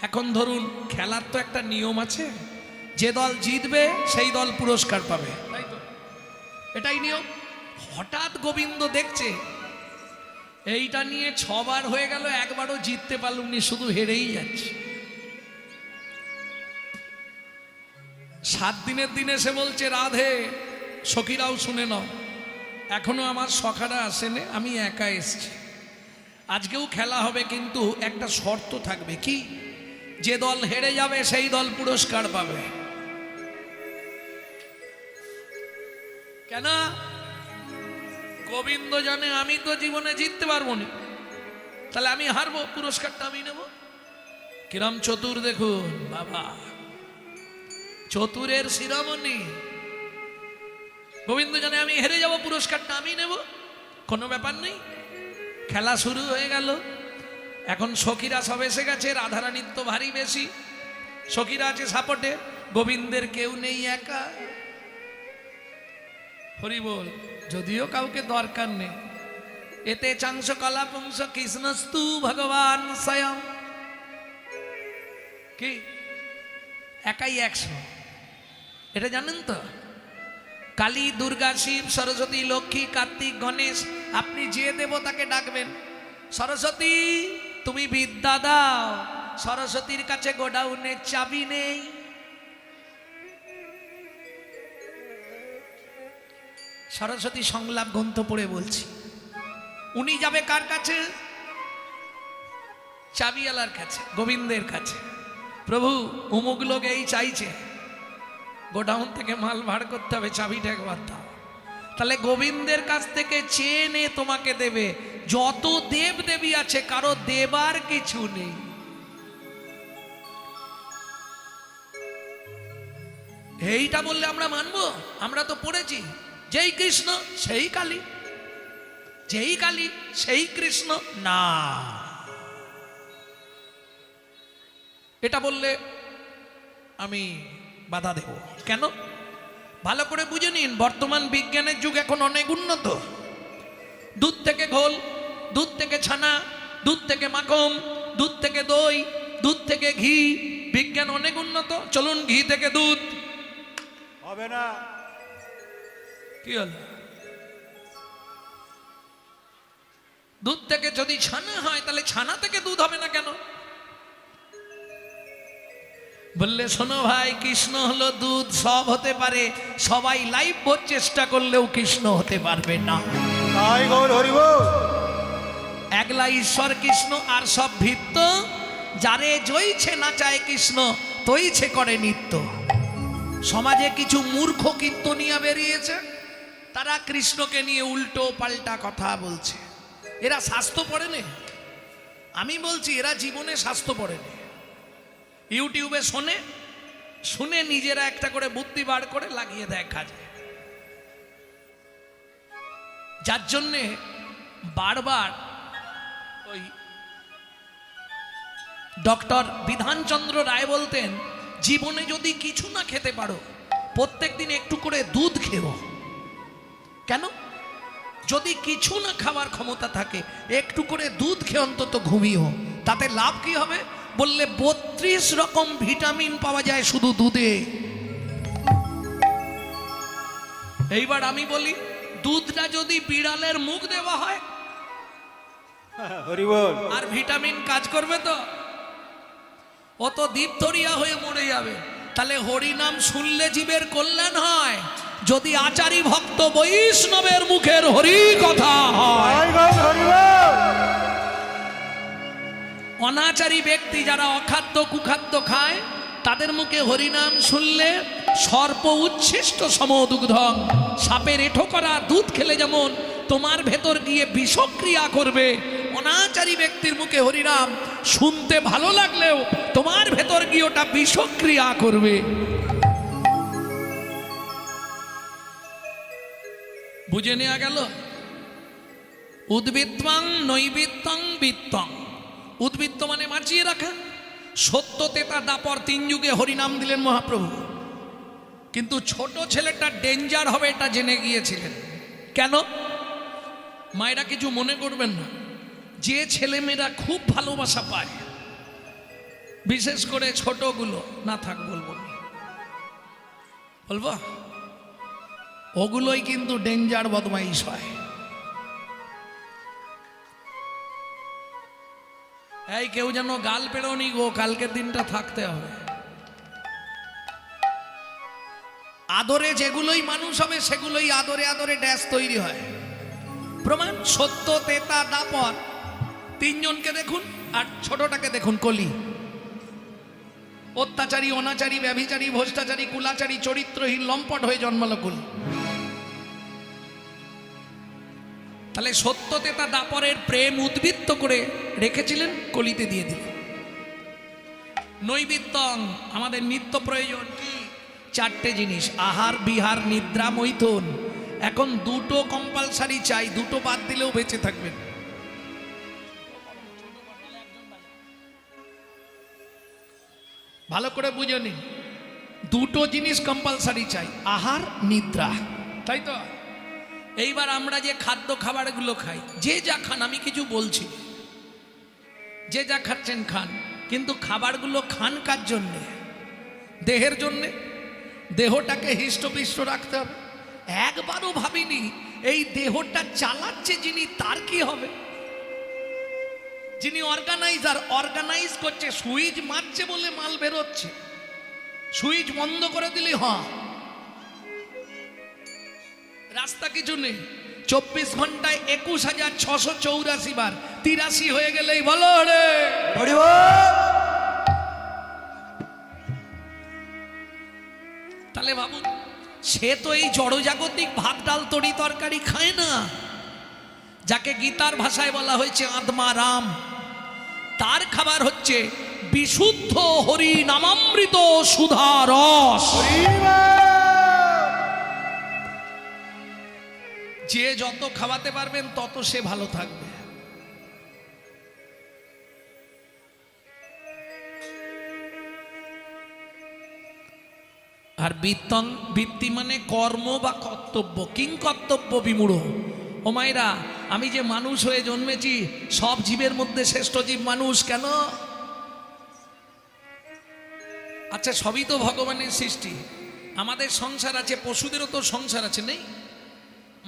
A: এখন ধরুন খেলার তো একটা নিয়ম আছে, যে দল জিতবে সেই দল পুরস্কার পাবে, তাই তো? এটাই নিয়ম। হঠাৎ গোবিন্দ দেখছে এইটা নিয়ে 6 বার হয়ে গেল, একবারও জিততে পারলুমনি, শুধু হেরেই যাচ্ছে। 7 দিনের দিনে সে বলছে, রাধে সখীরাও শুনে নাও, এখনো আমার সখারা আসেনি, আমি একা এসছি। আজকেও খেলা হবে, কিন্তু একটা শর্ত থাকবে। কি? যে দল হেরে যাবে সেই দল পুরস্কার পাবে। কেন? গোবিন্দ জানে আমি তো জীবনে জিততে পারবো না, তাহলে আমি হারবো, পুরস্কারটা আমি নেব। কিরম চতুর দেখুন বাবা, চতুরের শিরোমণি। গোবিন্দ জানে আমি হেরে যাব, পুরস্কারটা আমি নেব, কোনো ব্যাপার নেই। খেলা শুরু হয়ে গেল। এখন সখীরা সব এসে গেছে, রাধারানীর তো ভারী বেশি, সখীরা আছে সাপোর্টে, গোবিন্দের কেউ নেই, একা। হরি বল। যদিও কাউকে দরকার নেই, এতে চাংশ কলা পুংস কৃষ্ণস্তু ভগবান স্বয়ং। কি? একাই 100, এটা জানেন তো? কালী, দুর্গা, শিব, সরস্বতী, লক্ষ্মী, কার্তিক, গণেশ, আপনি যে দেবতাকে ডাকবেন, সরস্বতী তুমি বিদ্যা দাও, সরস্বতীর কাছে গোডাউনের চাবি নেই। সরস্বতী সংলাপ গ্রন্থ পড়ে বলছি, উনি যাবে কার কাছে? চাবিওয়ালার কাছে, গোবিন্দের কাছে। প্রভু অমুক লোক এই চাইছে, গোডাউন থেকে মাল ভাড় করতে হবে, চাবিটা একবার দাও। তাহলে গোবিন্দের কাছ থেকে চেয়ে নে, তোমাকে দেবে। যত দেব দেবী আছে কারো দেবার কিছু নেই। এইটা বললে আমরা মানবো? আমরা তো পড়েছি, যেই কৃষ্ণ সেই কালী, যেই কালী সেই কৃষ্ণ। না, এটা বললে আমি বাধা দেব। কেন? ভালো করে বুঝে নিন, বর্তমান বিজ্ঞানের যুগ এখন অনেক উন্নত। দুধ থেকে ঘোল, দুধ থেকে ছানা, দুধ থেকে মাখন, দুধ থেকে দই, দুধ থেকে ঘি, বিজ্ঞান অনেক উন্নত। চলুন ঘি থেকে দুধ
D: হবে না।
A: কি হলো? দুধ থেকে যদি ছানা হয়, তাহলে ছানা থেকে দুধ হবে না কেন? বললে শোনো ভাই, কৃষ্ণ হলো দুধ, সব হতে পারে, সবাই লাইভ ভোট চেষ্টা করলেও কৃষ্ণ হতে পারবে না।
D: তাই গৌর হরি বল।
A: একলা ঈশ্বর কৃষ্ণ, আর সব ভিত্ত। যারে জয়ছে না চায় কৃষ্ণ, তৈছে করে নিত্য। সমাজে কিছু মূর্খ কীর্তনিয়া বেরিয়েছে, তারা কৃষ্ণকে নিয়ে উল্টো পাল্টা কথা বলছে। এরা শাস্ত্র পড়েনি। আমি বলছি এরা জীবনে শাস্ত্র পড়েনি। ইউটিউবে শোনে, শুনে নিজেরা একটা করে বুদ্ধি বার করে লাগিয়ে দেয় কাজে। যার জন্যে বারবার ওই ডক্টর বিধানচন্দ্র রায় বলতেন, জীবনে যদি কিছু না খেতে পারো, প্রত্যেক দিন একটু করে দুধ খেও। কেন? যদি কিছু না খাওয়ার ক্ষমতা থাকে, একটু করে দুধ খেয়ে অন্তত ঘুমিও, তাতে লাভ কি হবে? বললে 32 রকম ভিটামিন পাওয়া যায় শুধু দুধে। এইবার আমি বলি, দুধটা যদি বিড়ালের মুখ দেওয়া হয়,
D: হরি বল।
A: আর ভিটামিন কাজ করবে তো? ও তো দীপথরিয়া হয়ে মরে যাবে। তাহলে হরি নাম শুনলে জীবের কল্যাণ হয়, যদি আচারী ভক্ত বৈষ্ণবের মুখের হরি কথা হয়।
D: তাই গৌর হরি বল।
A: অনাচারী ব্যক্তি যারা অখাদ্য কুখাদ্য খায়, তাদের মুখে হরিনাম শুনলে সর্প উচ্ছিষ্ট সমদুগ্ধং, সাপের এঁঠো করা দুধ খেলে যেমন তোমার ভেতর গিয়ে বিষক্রিয়া করবে, অনাচারী ব্যক্তির মুখে হরিনাম শুনতে ভালো লাগলেও তোমার ভেতর গিয়ে ওটা বিষক্রিয়া করবে। বুঝে নেওয়া গেল? উদ্বৃত্তং নৈবৃত্তং বৃত্তং। উদ্বৃত্ত মানে মার্জিয়ে রাখা। সত্য, তেতা, দাপর 3 যুগে হরিনাম দিলেন মহাপ্রভু, কিন্তু ছোট ছেলেটা ডেঞ্জার হবে এটা জেনে গিয়েছিলেন। কেন? মায়েরা কিছু মনে করবেন না, যে ছেলেমেয়েরা খুব ভালোবাসা পায়, বিশেষ করে ছোটগুলো, না থাক বলবো না, বলবো, ওগুলোই কিন্তু ডেঞ্জার বদমাইশ হয়। এই কেউ যেন গাল পেড়োনি গো, কালকের দিনটা থাকতে হবে। আদরে যেগুলোই মানুষ হবে সেগুলোই আদরে আদরে ড্যাশ তৈরি হয়। প্রমাণ সত্য, তেতা, দাপর, তিনজনকে দেখুন আর ছোটটাকে দেখুন কলি। অত্যাচারী, অনাচারী, ব্যভিচারী, ভ্রষ্টাচারী, কুলাচারী, চরিত্রহীন, লম্পট হয়ে জন্মালো কুল। তাহলে সত্য, তেতা, দাপরের প্রেম উদ্বৃত্ত করে রেখেছিলেন, কলিতে দিয়ে দিলেন। নৈবিত্যং আমাদের নিত্য প্রয়োজন কি? চারটে জিনিস, আহার, বিহার, নিদ্রা, মৈথুন। এখন দুটো কম্পালসারি চাই, দুটো বাদ দিলেও বেঁচে থাকবেন। ভালো করে বুঝে নিন, দুটো জিনিস কম্পালসারি চাই, আহার, নিদ্রা, তাই তো? এইবার আমরা যে খাদ্য খাবারগুলো খাই, যে যা খান, আমি কিছু বলছি, যে যা খাচ্ছেন খান, কিন্তু খাবারগুলো খান কার জন্যে? দেহের জন্যে। দেহটাকে হৃষ্টপুষ্ট রাখতে হবে। একবারও ভাবিনি এই দেহটা চালাচ্ছে যিনি, তার কি হবে? যিনি অর্গানাইজার, অর্গানাইজ করছে, সুইচ মারছে বলে মাল বেরোচ্ছে, সুইচ বন্ধ করে দিলে রাস্তা কিছু নেই। 24 ঘন্টায় 21,684 বার, 83 হয়ে গেলেই বলো রে। তাহলে ভাবুন, সে তো এই জড়জাগতিক ভাত ডাল তরি তরকারি খায় না, যাকে গীতার ভাষায় বলা হয়েছে আত্মা রাম, তার খাবার হচ্ছে বিশুদ্ধ হরি নামামৃত সুধা রস। যে যত খাওয়াতে পারবেন তত সে ভালো থাকবে। আর বৃত্তি মানে কর্ম বা কর্তব্য, কিং কর্তব্য বিমূঢ়। ও মায়েরা, আমি যে মানুষ হয়ে জন্মেছি, সব জীবের মধ্যে শ্রেষ্ঠ জীব মানুষ। কেন? আচ্ছা, সবই তো ভগবানের সৃষ্টি। আমাদের সংসার আছে, পশুদেরও তো সংসার আছে, নেই?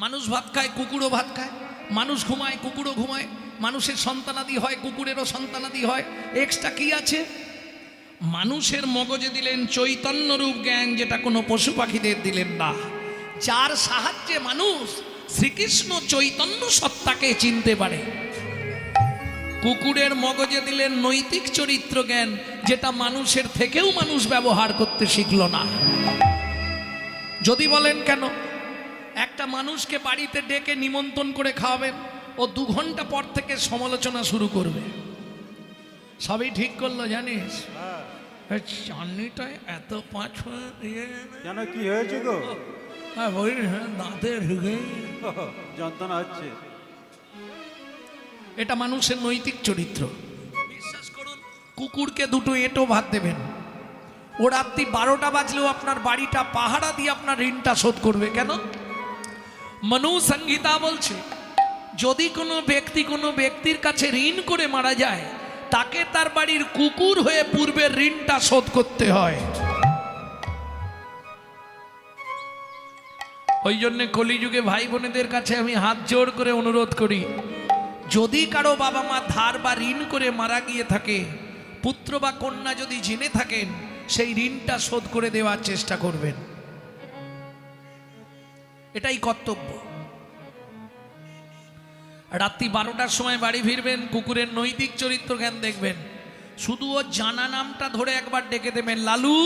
A: মানুষ ভাত খায়, কুকুরও ভাত খায়, মানুষ ঘুমায়, কুকুরও ঘুমায়, মানুষের সন্তানাদি হয়, কুকুরেরও সন্তানাদি হয়। এক্সট্রা কি আছে? মানুষের মগজে দিলেন চৈতন্য রূপ জ্ঞান, যেটা কোনো পশু পাখিদের দিলেন না, যার সাহায্যে মানুষ শ্রীকৃষ্ণ চৈতন্য সত্তাকে চিনতে পারে। কুকুরের মগজে দিলেন নৈতিক চরিত্র জ্ঞান, যেটা মানুষের থেকেও মানুষ ব্যবহার করতে শিখল না। যদি বলেন কেন, একটা মানুষকে বাড়িতে ডেকে নিমন্ত্রণ করে খাওয়াবেন, ও 2 ঘন্টা পর থেকে সমালোচনা শুরু করবে। সবই ঠিক করলো জানিস, চাটনিটায় এত পাঁচ
D: কেন, কি হয়েছে গো?
A: দাঁতে ঢুকে
D: যন্ত্রণা হচ্ছে।
A: এটা মানুষের নৈতিক চরিত্র। বিশ্বাস করুন, কুকুরকে 2টো এঁটো ভাত দেবেন, ও রাত্রি 12টা বাজলেও আপনার বাড়িটা পাহারা দিয়ে আপনার ঋণটা শোধ করবে। কেন? মনু সংহিতা বলছে, যদি কোনো ব্যক্তির কাছে ঋণ করে মারা যায়, তাকে তার বাড়ির কুকুর হয়ে পূর্বের ঋণটা শোধ করতে হয়। ওই জন্য কলিযুগে ভাই বোনেদের কাছে আমি হাত জোড় করে অনুরোধ করি, যদি কারো বাবা মা ধার বা ঋণ করে মারা গিয়ে থাকে, পুত্র বা কন্যা যদি জেনে থাকেন, সেই ঋণটা শোধ করে দেওয়ার চেষ্টা করবেন। এটাই কর্তব্য। রাত্রি 12টার সময় বাড়ি ফিরবেন, কুকুরের নৈতিক চরিত্র জ্ঞান দেখবেন, শুধু ও জানা নামটা ধরে একবার ডেকে দেবেন, লালু।